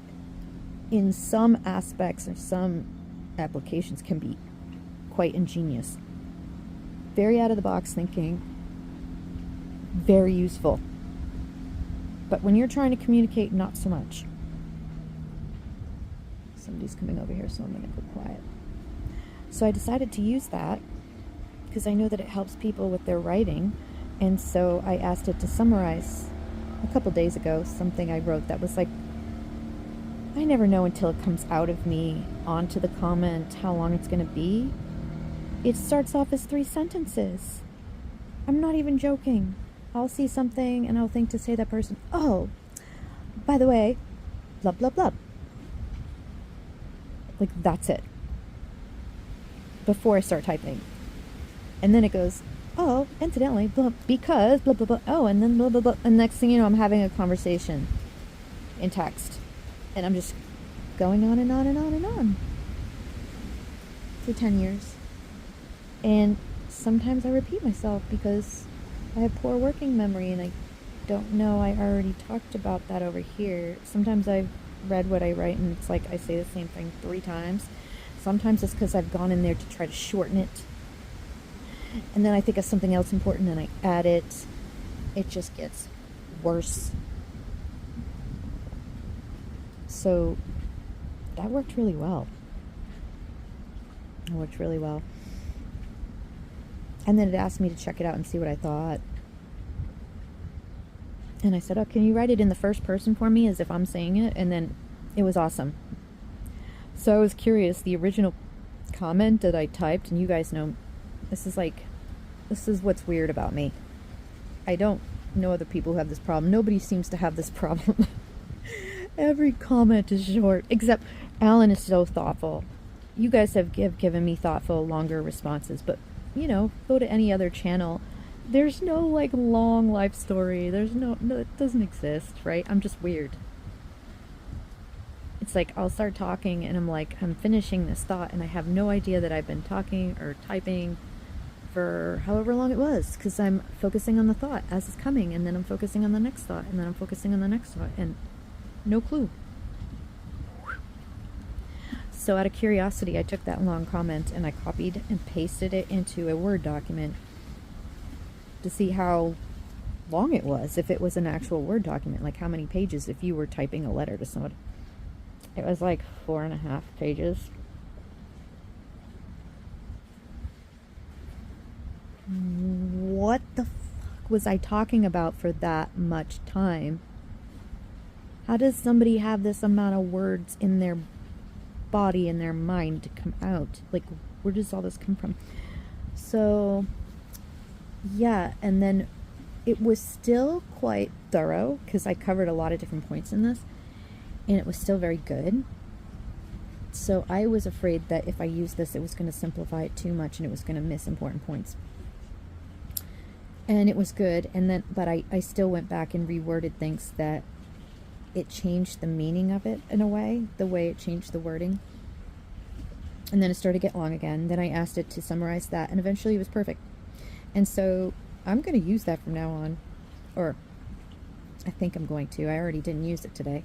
in some aspects or some applications, can be quite ingenious. Very out of the box thinking, very useful. But when you're trying to communicate, not so much. Somebody's coming over here, so I'm going to go quiet. So I decided to use that because I know that it helps people with their writing. And so I asked it to summarize a couple days ago something I wrote that was like, I never know until it comes out of me onto the comment how long it's going to be. It starts off as 3 sentences. I'm not even joking. I'll see something and I'll think to say to that person, oh, by the way, blah, blah, blah. Like, that's it. Before I start typing. And then it goes, oh, incidentally, blah, because, blah, blah, blah, oh, and then blah, blah, blah. And next thing you know, I'm having a conversation in text. And I'm just going on and on and on and on. For 10 years. And sometimes I repeat myself because I have poor working memory and I don't know. I already talked about that over here. Sometimes I've read what I write and it's like I say the same thing 3 times. Sometimes it's because I've gone in there to try to shorten it. And then I think of something else important and I add it. It just gets worse. So that worked really well. It worked really well. And then it asked me to check it out and see what I thought. And I said, oh, can you write it in the first person for me as if I'm saying it? And then it was awesome. So I was curious, the original comment that I typed, and you guys know, this is what's weird about me. I don't know other people who have this problem. Nobody seems to have this problem. Every comment is short, except Alan is so thoughtful. You guys have given me thoughtful, longer responses, but you know, go to any other channel. There's no like long life story. There's no, it doesn't exist, right? I'm just weird. It's like I'll start talking and I'm like, I'm finishing this thought and I have no idea that I've been talking or typing for however long it was because I'm focusing on the thought as it's coming and then I'm focusing on the next thought and then I'm focusing on the next thought and no clue. So out of curiosity, I took that long comment and I copied and pasted it into a Word document to see how long it was, if it was an actual Word document, like how many pages if you were typing a letter to someone. It was like 4.5 pages. What the fuck was I talking about for that much time? How does somebody have this amount of words in their body and their mind to come out? Like, where does all this come from? So yeah, and then it was still quite thorough because I covered a lot of different points in this and it was still very good. So I was afraid that if I used this it was going to simplify it too much and it was going to miss important points. And it was good, and then but I still went back and reworded things that it changed the meaning of it in a way, the way it changed the wording. And then it started to get long again. Then I asked it to summarize that, and eventually it was perfect. And so I'm going to use that from now on. Or I think I'm going to. I already didn't use it today.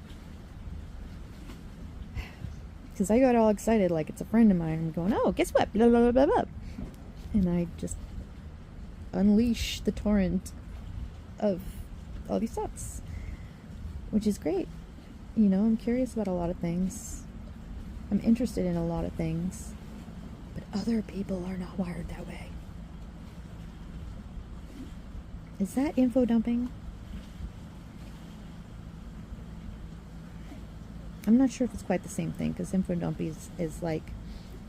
Because I got all excited like it's a friend of mine. I'm going, oh, guess what? Blah, blah, blah, blah, blah. And I just unleash the torrent of all these thoughts. Which is great. You know, I'm curious about a lot of things. I'm interested in a lot of things. But other people are not wired that way. Is that info dumping? I'm not sure if it's quite the same thing, because info dumping is like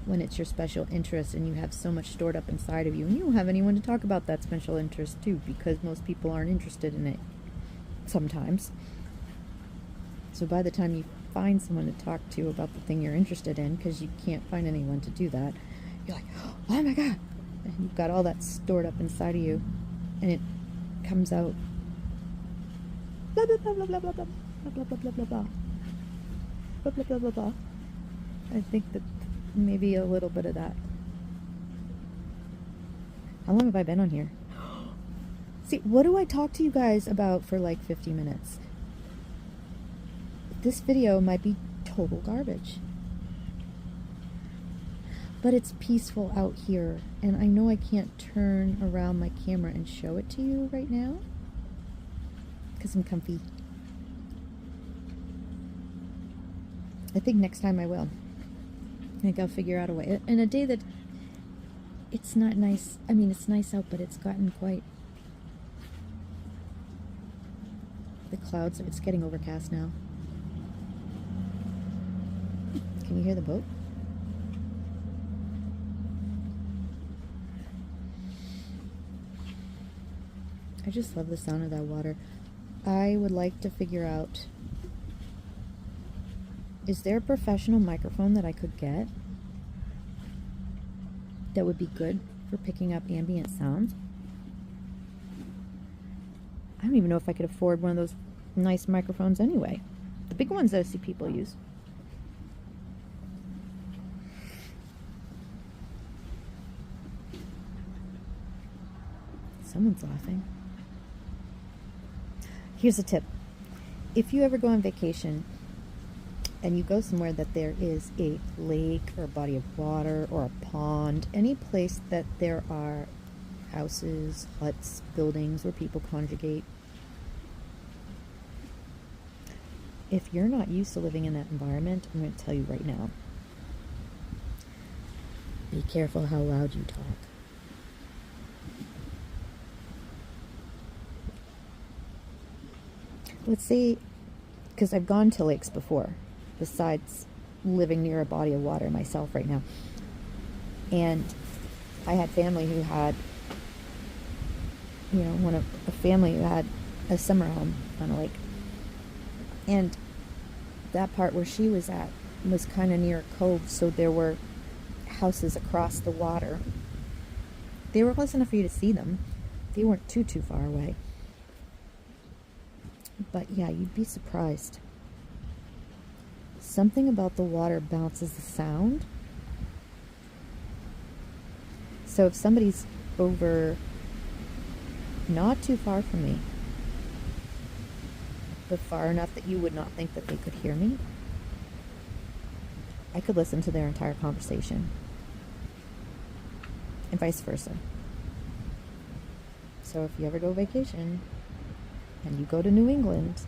when it's your special interest and you have so much stored up inside of you and you don't have anyone to talk about that special interest to, because most people aren't interested in it sometimes. So by the time you find someone to talk to about the thing you're interested in, because you can't find anyone to do that, you're like, oh my god, and you've got all that stored up inside of you and it comes out blah blah blah blah blah blah blah blah blah blah blah blah blah blah blah blah blah blah. I think that maybe a little bit of that. How long have I been on here? See, what do I talk to you guys about for like 50 minutes? This video might be total garbage. But it's peaceful out here, and I know I can't turn around my camera and show it to you right now. because I'm comfy. I think next time I will. I think I'll figure out a way. And a day that it's not nice. I mean, it's nice out, but it's gotten quite... The clouds, it's getting overcast now. Can you hear the boat? I just love the sound of that water. I would like to figure out, is there a professional microphone that I could get that would be good for picking up ambient sounds? I don't even know if I could afford one of those nice microphones anyway. The big ones that I see people use. Someone's laughing. Here's a tip. If you ever go on vacation and you go somewhere that there is a lake or a body of water or a pond, any place that there are houses, huts, buildings where people congregate, if you're not used to living in that environment, I'm going to tell you right now, be careful how loud you talk. Let's say, because I've gone to lakes before, besides living near a body of water myself right now. And I had family who had, a family who had a summer home on a lake. And that part where she was at was kind of near a cove, so there were houses across the water. They were close enough for you to see them. They weren't too far away. But yeah, you'd be surprised. Something about the water bounces the sound. So if somebody's over not too far from me, but far enough that you would not think that they could hear me, I could listen to their entire conversation. And vice versa. So if you ever go vacation and you go to New England,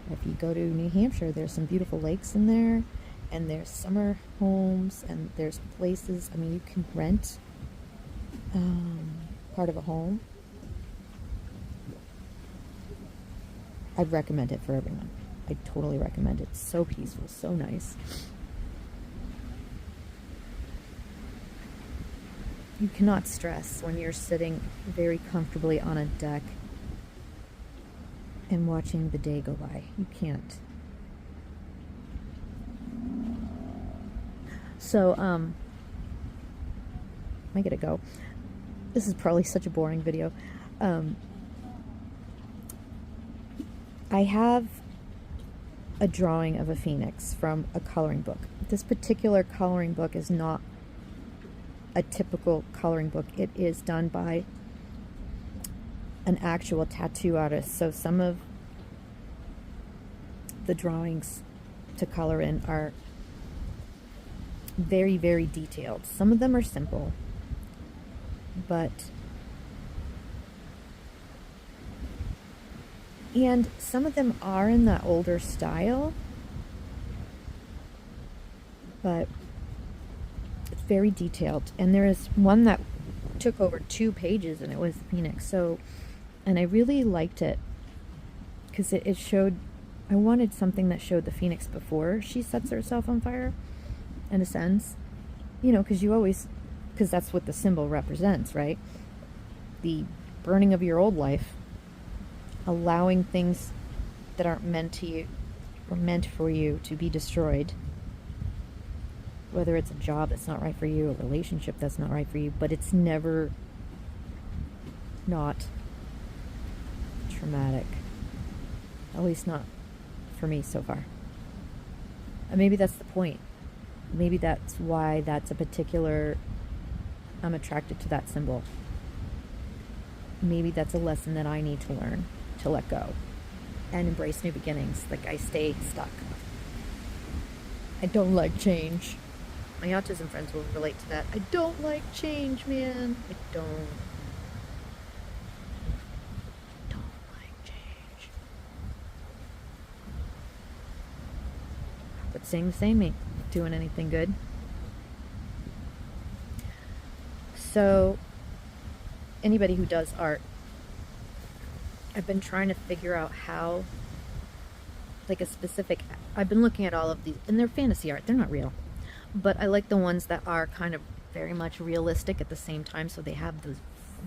or if you go to New Hampshire, there's some beautiful lakes in there, and there's summer homes, and there's places, I mean, you can rent part of a home. I'd recommend it for everyone. I totally recommend it. It's so peaceful, so nice. You cannot stress when you're sitting very comfortably on a deck and watching the day go by. You can't. So, I gotta go. This is probably such a boring video. I have a drawing of a phoenix from a coloring book. This particular coloring book is not a typical coloring book. It is done by an actual tattoo artist. So some of the drawings to color in are very, very detailed. Some of them are simple, and some of them are in the older style, but it's very detailed. And there is one that took over 2 pages, and it was the phoenix. So, and I really liked it because it showed, I wanted something that showed the phoenix before she sets herself on fire, in a sense, because that's what the symbol represents, right? The burning of your old life, allowing things that aren't meant to you or meant for you to be destroyed, whether it's a job that's not right for you, a relationship that's not right for you, but it's never not traumatic, at least not for me so far. And maybe that's the point. Maybe that's why I'm attracted to that symbol. Maybe that's a lesson that I need to learn, to let go and embrace new beginnings. Like, I stay stuck. I don't like change. My autism friends will relate to that. I don't like change, man. I don't like change. but staying the same ain't doing anything good. So anybody who does art, I've been trying to figure out how, like a specific, I've been looking at all of these, and they're fantasy art, they're not real, but I like the ones that are kind of very much realistic at the same time, so they have those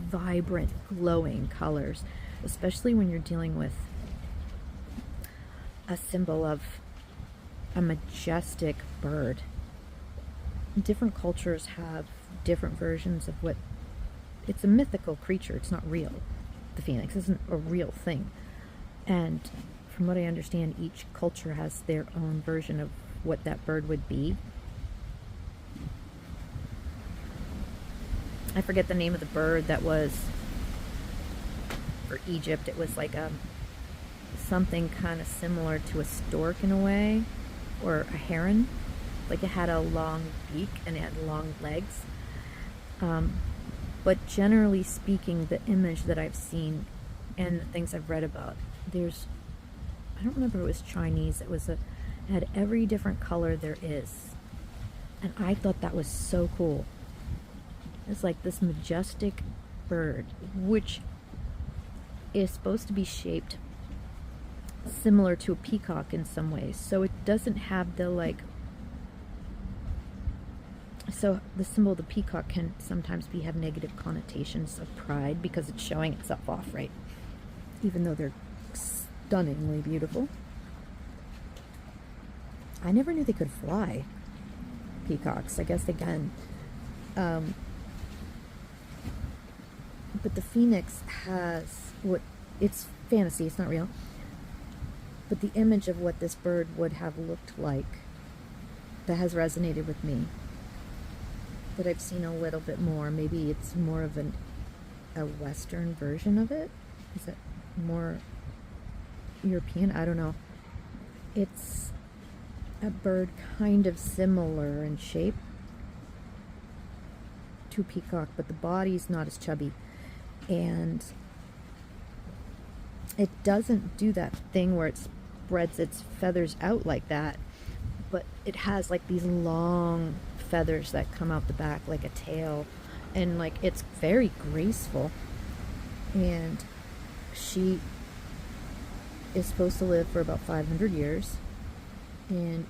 vibrant, glowing colors, especially when you're dealing with a symbol of a majestic bird. Different cultures have different versions of what, it's a mythical creature, it's not real. The phoenix isn't a real thing. And from what I understand, each culture has their own version of what that bird would be. I forget the name of the bird that was for Egypt. It was like something kind of similar to a stork in a way, or a heron. Like it had a long beak and it had long legs. But generally speaking, the image that I've seen and the things I've read about, I don't remember if it was Chinese, it had every different color there is. And I thought that was so cool. It's like this majestic bird, which is supposed to be shaped similar to a peacock in some ways. So it doesn't have the so the symbol of the peacock can sometimes have negative connotations of pride because it's showing itself off, right? Even though they're stunningly beautiful. I never knew they could fly, peacocks. I guess again, but the phoenix has it's fantasy, it's not real, but the image of what this bird would have looked like that has resonated with me, that I've seen a little bit more. Maybe it's more of a Western version of it. Is it more European? I don't know. It's a bird kind of similar in shape to a peacock, but the body's not as chubby. And it doesn't do that thing where it spreads its feathers out like that, but it has like these long feathers that come out the back like a tail, and like it's very graceful. And she is supposed to live for about 500 years, and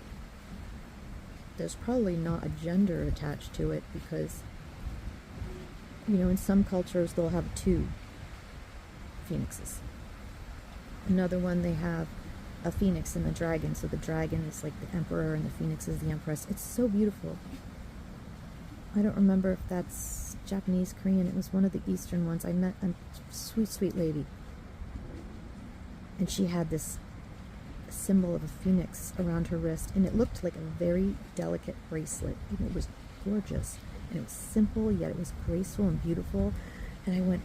there's probably not a gender attached to it because, you know, in some cultures they'll have 2 phoenixes. Another one, they have a phoenix and a dragon, so the dragon is like the emperor and the phoenix is the empress. It's so beautiful. I don't remember if that's Japanese, Korean. It was one of the Eastern ones. I met a sweet, sweet lady, and she had this symbol of a phoenix around her wrist, and it looked like a very delicate bracelet, and it was gorgeous, and it was simple, yet it was graceful and beautiful. And I went,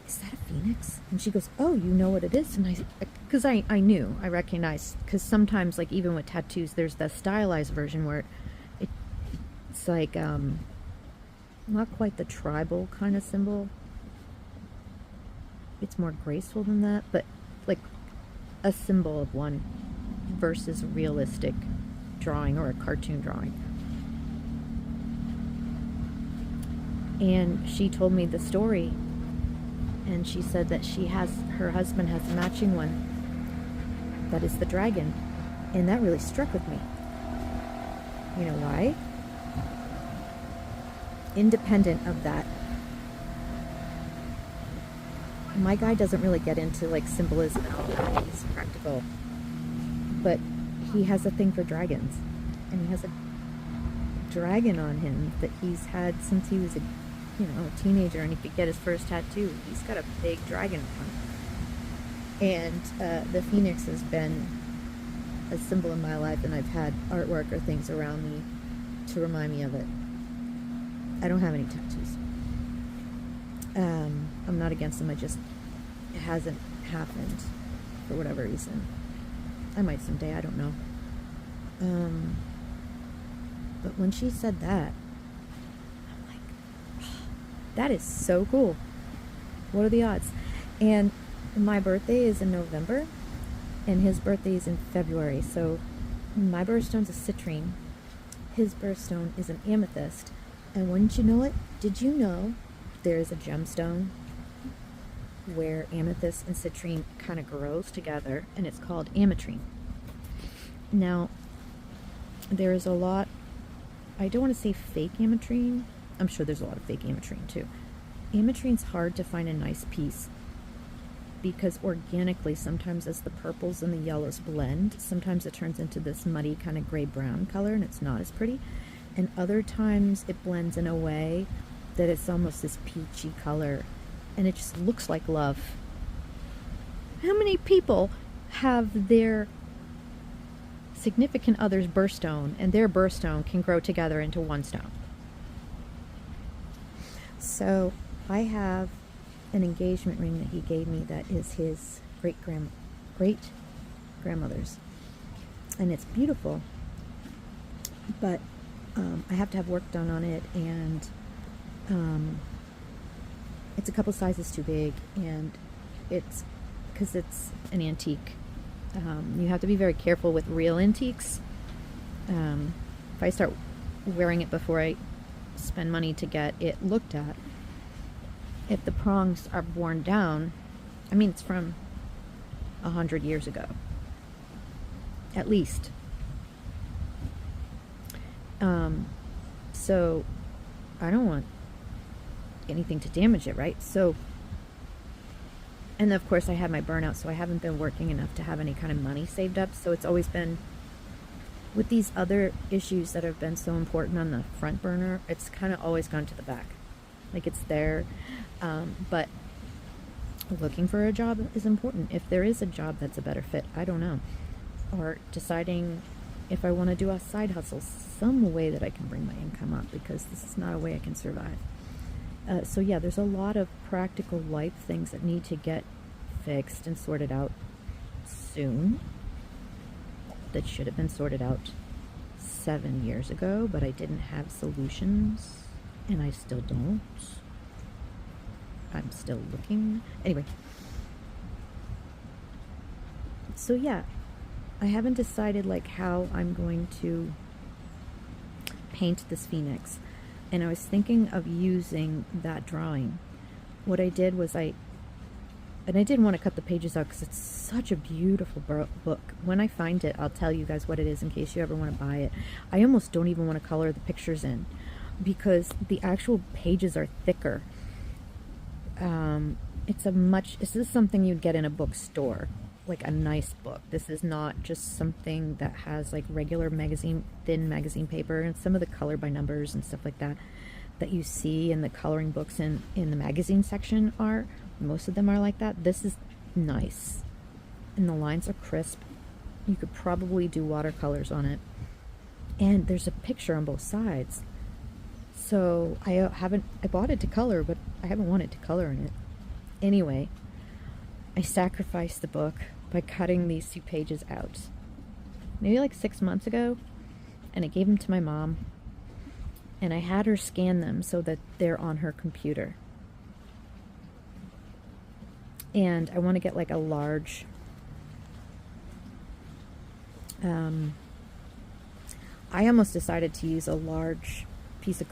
is that a phoenix? And she goes, oh, you know what it is? And because I knew, I recognized, because sometimes, like even with tattoos, there's the stylized version where it's like not quite the tribal kind of symbol. It's more graceful than that, but like a symbol of one versus a realistic drawing or a cartoon drawing. And she told me the story, and she said that her husband has a matching one that is the dragon, and that really struck with me. You know why? Independent of that, my guy doesn't really get into like symbolism and all that. He's practical, but he has a thing for dragons, and he has a dragon on him that he's had since he was a teenager, and he could get his first tattoo. He's got a big dragon on him. And the phoenix has been a symbol in my life, and I've had artwork or things around me to remind me of it. I don't have any tattoos. I'm not against them, it hasn't happened for whatever reason. I might someday, I don't know. But when she said that, I'm like, oh, that is so cool. What are the odds? And my birthday is in November, and his birthday is in February, so My birthstone's a citrine. His birthstone is an amethyst. And wouldn't you know it, did you know there's a gemstone where amethyst and citrine kind of grows together, and it's called ametrine. Now, there is a lot, I don't want to say fake ametrine. I'm sure there's a lot of fake ametrine too. Ametrine's hard to find a nice piece because organically, sometimes as the purples and the yellows blend, sometimes it turns into this muddy kind of gray-brown color and it's not as pretty. And other times it blends in a way that it's almost this peachy color and it just looks like love. How many people have their significant other's birthstone and their birthstone can grow together into one stone? So I have an engagement ring that he gave me that is his great grandmother's, and it's beautiful, but I have to have work done on it, and it's a couple sizes too big, and it's because it's an antique. You have to be very careful with real antiques. If I start wearing it before I spend money to get it looked at, if the prongs are worn down, I mean, it's from 100 years ago, at least. So I don't want anything to damage it, right? So, and of course I had my burnout, so I haven't been working enough to have any kind of money saved up. So it's always been, with these other issues that have been so important on the front burner, it's kind of always gone to the back. Like, it's there, but looking for a job is important. If there is a job that's a better fit, I don't know. Or deciding if I want to do a side hustle, some way that I can bring my income up, because this is not a way I can survive. So yeah, there's a lot of practical life things that need to get fixed and sorted out soon, that should have been sorted out 7 years ago, but I didn't have solutions, and I still don't. I'm still looking. Anyway. So yeah, I haven't decided like how I'm going to paint this phoenix. And I was thinking of using that drawing. What I did was and I didn't want to cut the pages out because it's such a beautiful book. When I find it, I'll tell you guys what it is in case you ever want to buy it. I almost don't even want to color the pictures in because the actual pages are thicker. This is something you'd get in a bookstore, like a nice book. This is not just something that has like regular thin magazine paper, and some of the color by numbers and stuff like that you see in the coloring books in the magazine section most of them are like that. This is nice, and the lines are crisp. You could probably do watercolors on it, and there's a picture on both sides. So I bought it to color, but I haven't wanted to color in it. Anyway, I sacrificed the book by cutting these 2 pages out. Maybe like 6 months ago, and I gave them to my mom, and I had her scan them so that they're on her computer. And I want to get like a large, I almost decided to use a large piece of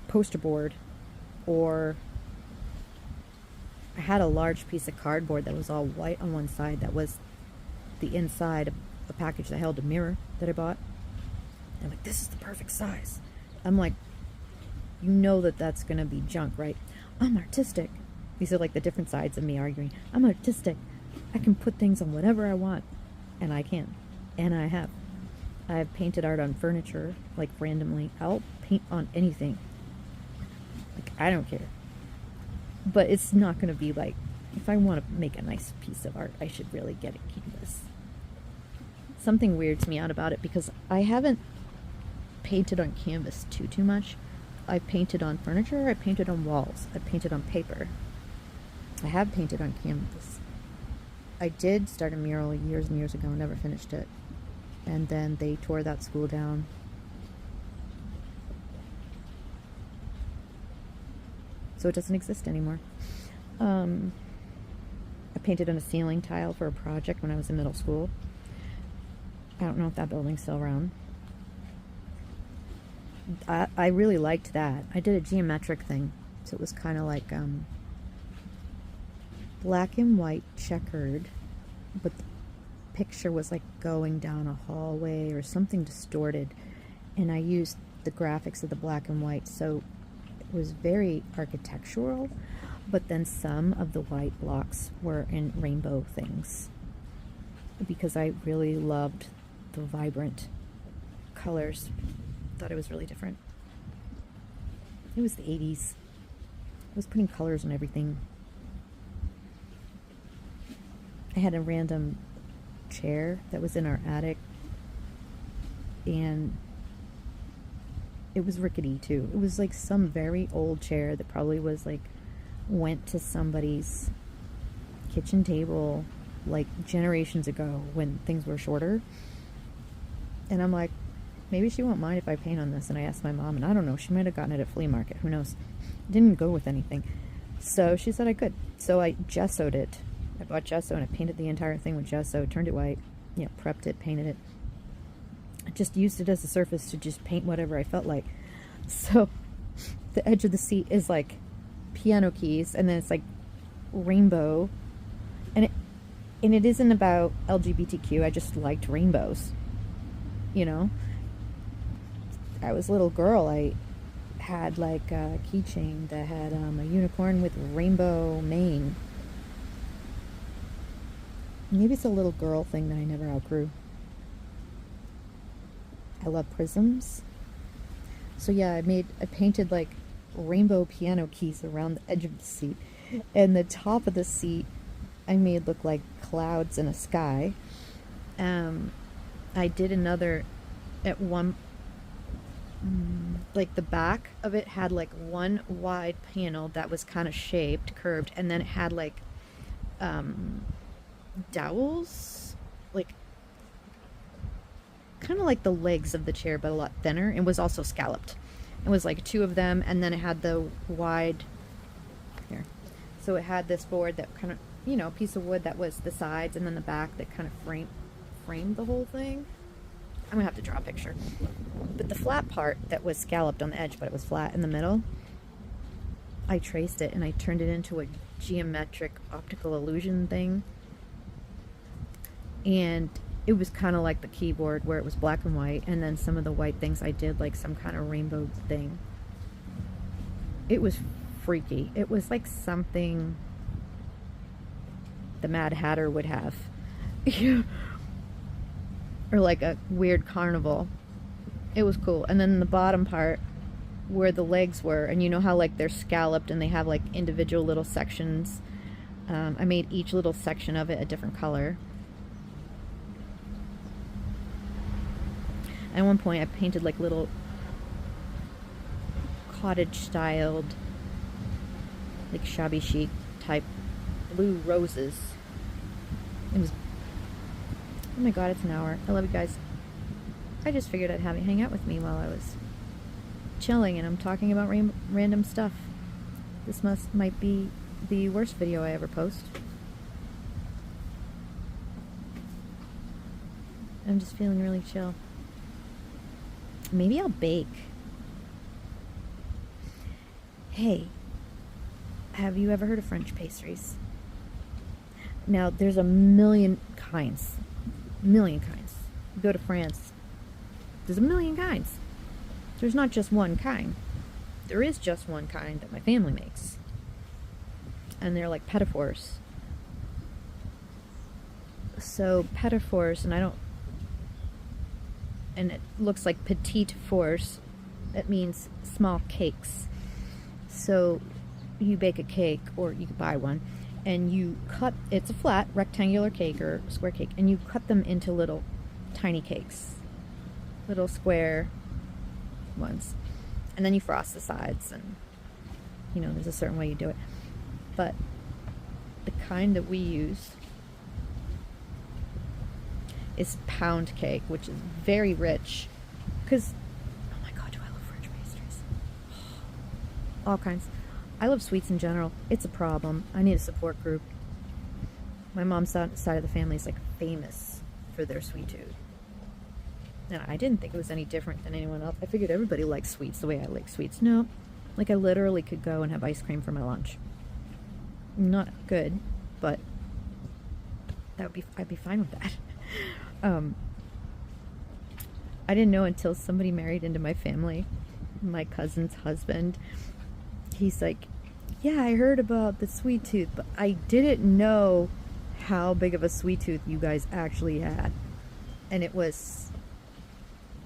poster board, or I had a large piece of cardboard that was all white on one side that was the inside of a package that held a mirror that I bought. I'm like, this is the perfect size. I'm like, you know that's gonna be junk, right? I'm artistic. These are like the different sides of me arguing. I'm artistic. I can put things on whatever I want, and I can, and I have. I've painted art on furniture, like randomly. I'll paint on anything. Like, I don't care. But it's not going to be like, if I want to make a nice piece of art, I should really get a canvas. Something weirds me out about it because I haven't painted on canvas too much. I painted on furniture, I painted on walls, I painted on paper. I have painted on canvas. I did start a mural years and years ago and never finished it. And then they tore that school down. So it doesn't exist anymore. I painted on a ceiling tile for a project when I was in middle school. I don't know if that building's still around. I really liked that. I did a geometric thing, so it was kind of like black and white checkered, but the picture was like going down a hallway or something distorted, and I used the graphics of the black and white, so it was very architectural, but then some of the white blocks were in rainbow things because I really loved the vibrant colors. Thought it was really different. It was the 80s. I was putting colors on everything. I had a random chair that was in our attic, and it was rickety too. It was like some very old chair that probably was like went to somebody's kitchen table like generations ago when things were shorter. And I'm like, maybe she won't mind if I paint on this. And I asked my mom, and I don't know, she might have gotten it at flea market, who knows. Didn't go with anything, so she said I could. So I gessoed it. I bought gesso and I painted the entire thing with gesso, turned it white, prepped it, painted it. I just used it as a surface to just paint whatever I felt like. So the edge of the seat is like piano keys, and then it's like rainbow, and it isn't about LGBTQ. I just liked rainbows, I was a little girl. I had like a keychain that had a unicorn with rainbow mane. Maybe it's a little girl thing that I never outgrew. I love prisms. So yeah, I painted like rainbow piano keys around the edge of the seat. And the top of the seat I made look like clouds in a sky. I did another at one, like the back of it had like one wide panel that was kind of shaped, curved, and then it had like dowels, like kind of like the legs of the chair but a lot thinner. It was also scalloped. It was like two of them, and then it had the wide here. So it had this board that kind of, piece of wood that was the sides, and then the back that kind of framed the whole thing. I'm gonna have to draw a picture. But the flat part that was scalloped on the edge, but it was flat in the middle, I traced it and I turned it into a geometric optical illusion thing. And it was kind of like the keyboard where it was black and white, and then some of the white things I did like some kind of rainbow thing. It was freaky. It was like something the Mad Hatter would have. Or like a weird carnival. It was cool. And then the bottom part where the legs were, and you know how like they're scalloped and they have like individual little sections. I made each little section of it a different color. At one point I painted like little cottage styled, like shabby chic type blue roses. It was, oh my god, it's an hour. I love you guys. I just figured I'd have you hang out with me while I was chilling, and I'm talking about random stuff. This might be the worst video I ever post. I'm just feeling really chill. Maybe I'll bake. Hey, have you ever heard of French pastries? Now, there's a million kinds. You go to France, there's a million kinds. There's not just one kind. There is just one kind that my family makes. And they're like petit fours. So petit fours, and it looks like petite fours. That means small cakes. So you bake a cake, or you can buy one, and you cut, it's a flat rectangular cake or square cake, and you cut them into little tiny cakes, little square ones, and then you frost the sides, and there's a certain way you do it. But the kind that we use is pound cake, which is very rich, because oh my god, do I love French pastries. All kinds. I love sweets in general. It's a problem. I need a support group. My mom's side of the family is like famous for their sweet tooth. And I didn't think it was any different than anyone else. I figured everybody likes sweets the way I like sweets. No, like I literally could go and have ice cream for my lunch. Not good, but I'd be fine with that. I didn't know until somebody married into my family, my cousin's husband. He's like, yeah, I heard about the sweet tooth, but I didn't know how big of a sweet tooth you guys actually had. And it was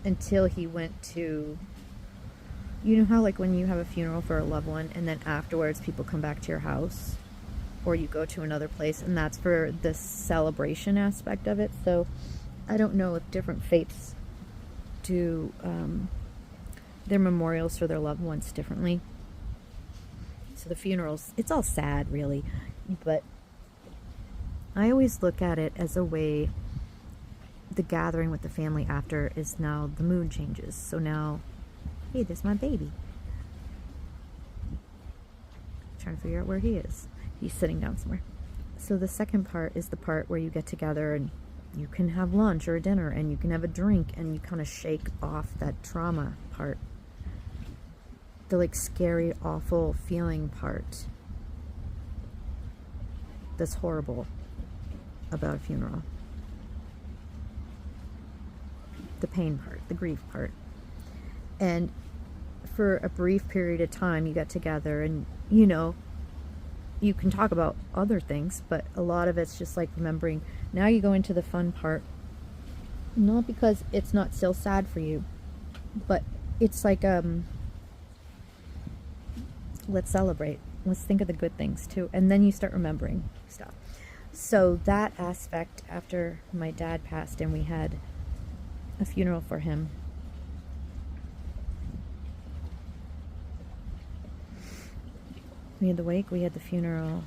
until he went to, you know how like when you have a funeral for a loved one and then afterwards people come back to your house or you go to another place, and that's for the celebration aspect of it. So I don't know if different faiths do their memorials for their loved ones differently. So the funerals, it's all sad really, but I always look at it as a way, the gathering with the family after is now the mood changes. So now, hey, there's my baby. Trying to figure out where he is. He's sitting down somewhere. So the second part is the part where you get together and you can have lunch or a dinner and you can have a drink and you kind of shake off that trauma part. The like scary, awful feeling part that's horrible about a funeral. The pain part, the grief part. And for a brief period of time you get together and, you know, you can talk about other things, but a lot of it's just like remembering. Now you go into the fun part, not because it's not still sad for you, but it's like, let's celebrate. Let's think of the good things too. And then you start remembering stuff. So that aspect, after my dad passed and we had a funeral for him, we had the wake, we had the funeral.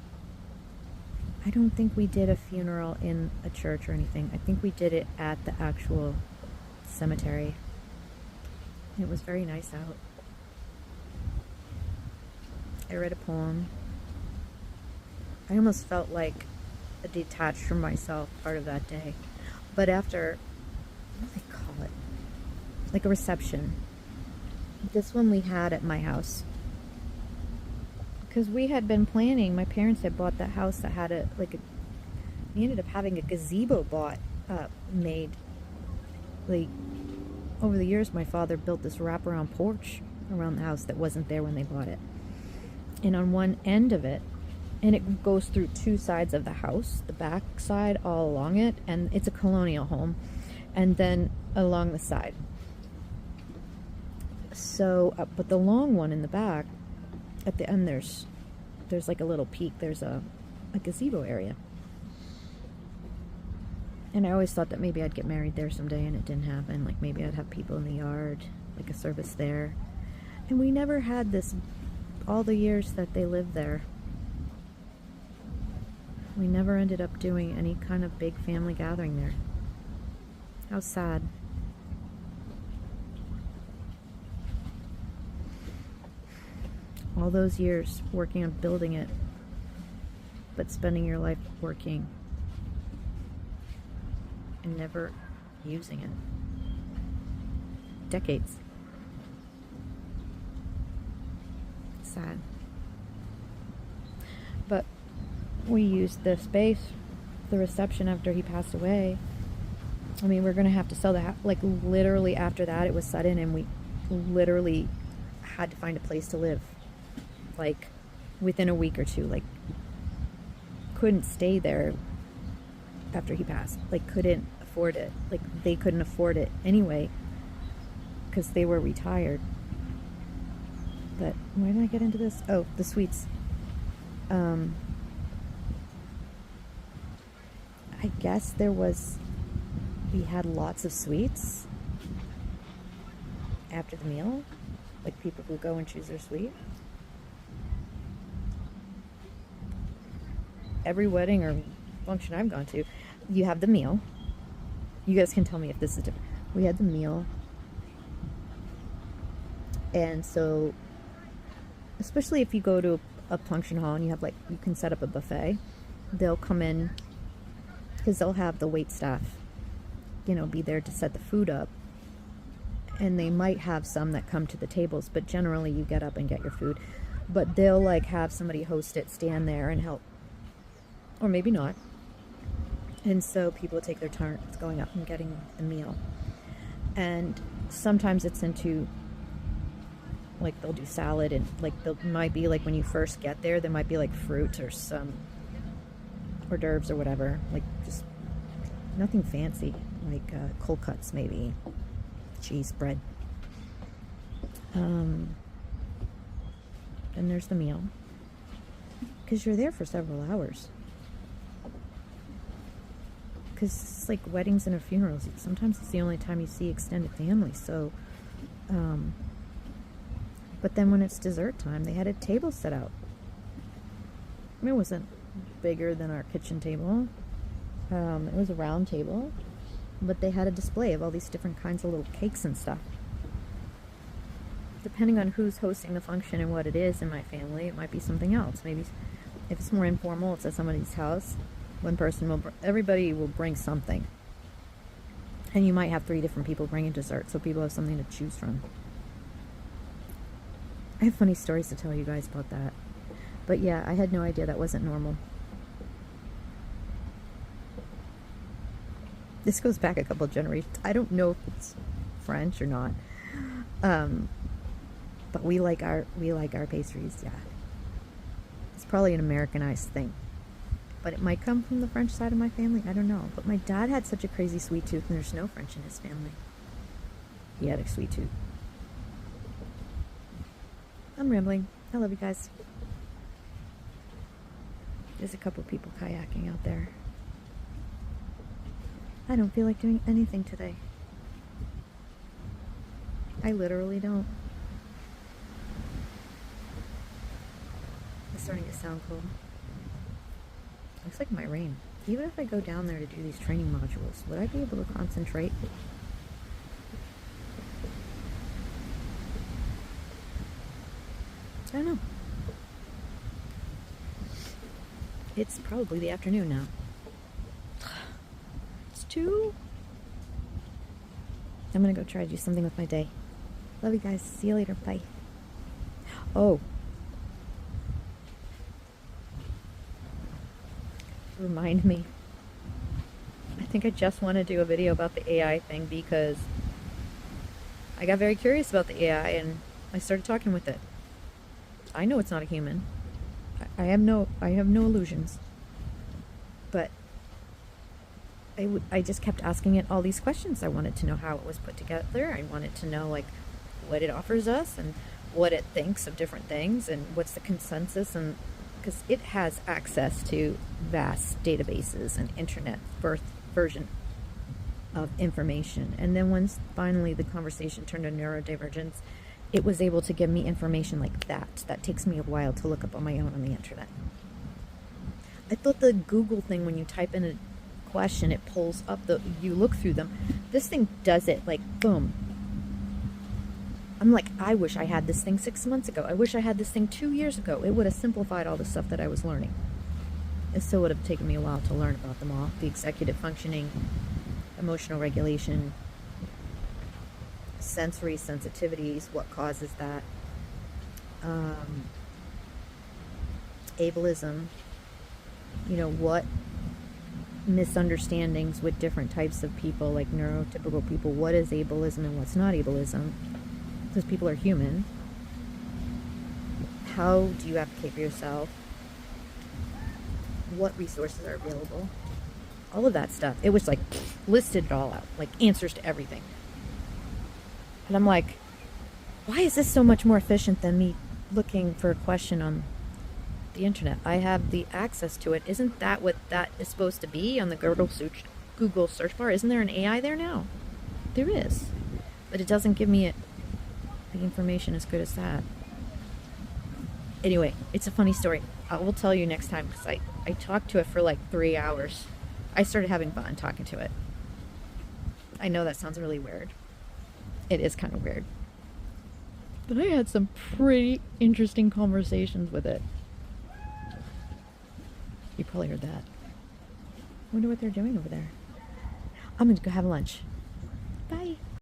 I don't think we did a funeral in a church or anything. I think we did it at the actual cemetery. It was very nice out. I read a poem. I almost felt like a detached from myself part of that day. But after, what do they call it? Like a reception. This one we had at my house. Because we had been planning, my parents had bought that house that had we ended up having a gazebo made. Like, over the years, my father built this wraparound porch around the house that wasn't there when they bought it. And on one end of it, and it goes through two sides of the house, the back side all along it, and it's a colonial home, and then along the side. So, but the long one in the back, at the end there's like a little peak, there's a gazebo area. And I always thought that maybe I'd get married there someday, and it didn't happen. Like maybe I'd have people in the yard, like a service there. And we never had this, all the years that they lived there. We never ended up doing any kind of big family gathering there. How sad. All those years working on building it, but spending your life working and never using it. Decades. Sad. But we used the space, the reception after he passed away. I mean, we're going to have to sell the house. Like, literally after that, it was sudden, and we literally had to find a place to live. Like, within a week or two. Like, couldn't stay there after he passed. Like, couldn't afford it. Like, they couldn't afford it anyway because they were retired. But why did I get into this? Oh, the sweets. I guess we had lots of sweets after the meal. Like, people who go and choose their sweet. Every wedding or function I've gone to, you have the meal. You guys can tell me if this is different. We had the meal. And so, especially if you go to a function hall and you can set up a buffet, they'll come in, because they'll have the wait staff, be there to set the food up. and they might have some that come to the tables, but generally you get up and get your food. But they'll like have somebody host it, stand there and help, or maybe not. And so people take their turns going up and getting the meal. And sometimes it's into, like, they'll do salad, and like there might be, like, when you first get there might be like fruit or some hors d'oeuvres or whatever, like just nothing fancy, like cold cuts, maybe cheese, bread. And there's the meal, because you're there for several hours, because it's like weddings and funerals. Sometimes it's the only time you see extended family. So but then when it's dessert time, they had a table set out. I mean, it wasn't bigger than our kitchen table. It was a round table, but they had a display of all these different kinds of little cakes and stuff. Depending on who's hosting the function and what it is in my family, it might be something else. Maybe if it's more informal, it's at somebody's house. Everybody will bring something. And you might have 3 different people bringing dessert, so people have something to choose from. I have funny stories to tell you guys about that. But yeah, I had no idea that wasn't normal. This goes back a couple of generations. I don't know if it's French or not. But we like our pastries, yeah. It's probably an Americanized thing. But it might come from the French side of my family. I don't know. But my dad had such a crazy sweet tooth, and there's no French in his family. He had a sweet tooth. I'm rambling. I love you guys. There's a couple people kayaking out there. I don't feel like doing anything today. I literally don't. It's starting to sound cool. Looks like it might rain. Even if I go down there to do these training modules, would I be able to concentrate? I don't know. It's probably the afternoon now. It's 2. I'm gonna go try to do something with my day. Love you guys. See you later. Bye. Oh. Remind me. I think I just want to do a video about the AI thing, because I got very curious about the AI and I started talking with it. I know it's not a human. I have no illusions. But I just kept asking it all these questions. I wanted to know how it was put together. I wanted to know, like, what it offers us and what it thinks of different things and what's the consensus, and because it has access to vast databases and internet version of information. And then once finally the conversation turned to neurodivergence, it was able to give me information like that. That takes me a while to look up on my own on the internet. I thought the Google thing, when you type in a question, it pulls up you look through them. This thing does it like boom. I'm like, I wish I had this thing 6 months ago. I wish I had this thing 2 years ago. It would have simplified all the stuff that I was learning. It still would have taken me a while to learn about them all. The executive functioning, emotional regulation, sensory sensitivities, what causes that, ableism, what misunderstandings with different types of people, like neurotypical people, what is ableism and what's not ableism, because people are human. How do you advocate for yourself? What resources are available? All of that stuff. It was like listed it all out, like answers to everything. And I'm like, why is this so much more efficient than me looking for a question on the internet? I have the access to it. Isn't that what that is supposed to be on the Google search bar? Isn't there an AI there now? There is. But it doesn't give me the information as good as that. Anyway, it's a funny story. I will tell you next time, because I talked to it for like 3 hours. I started having fun talking to it. I know that sounds really weird. It is kind of weird. But I had some pretty interesting conversations with it. You probably heard that. Wonder what they're doing over there. I'm going to go have lunch. Bye.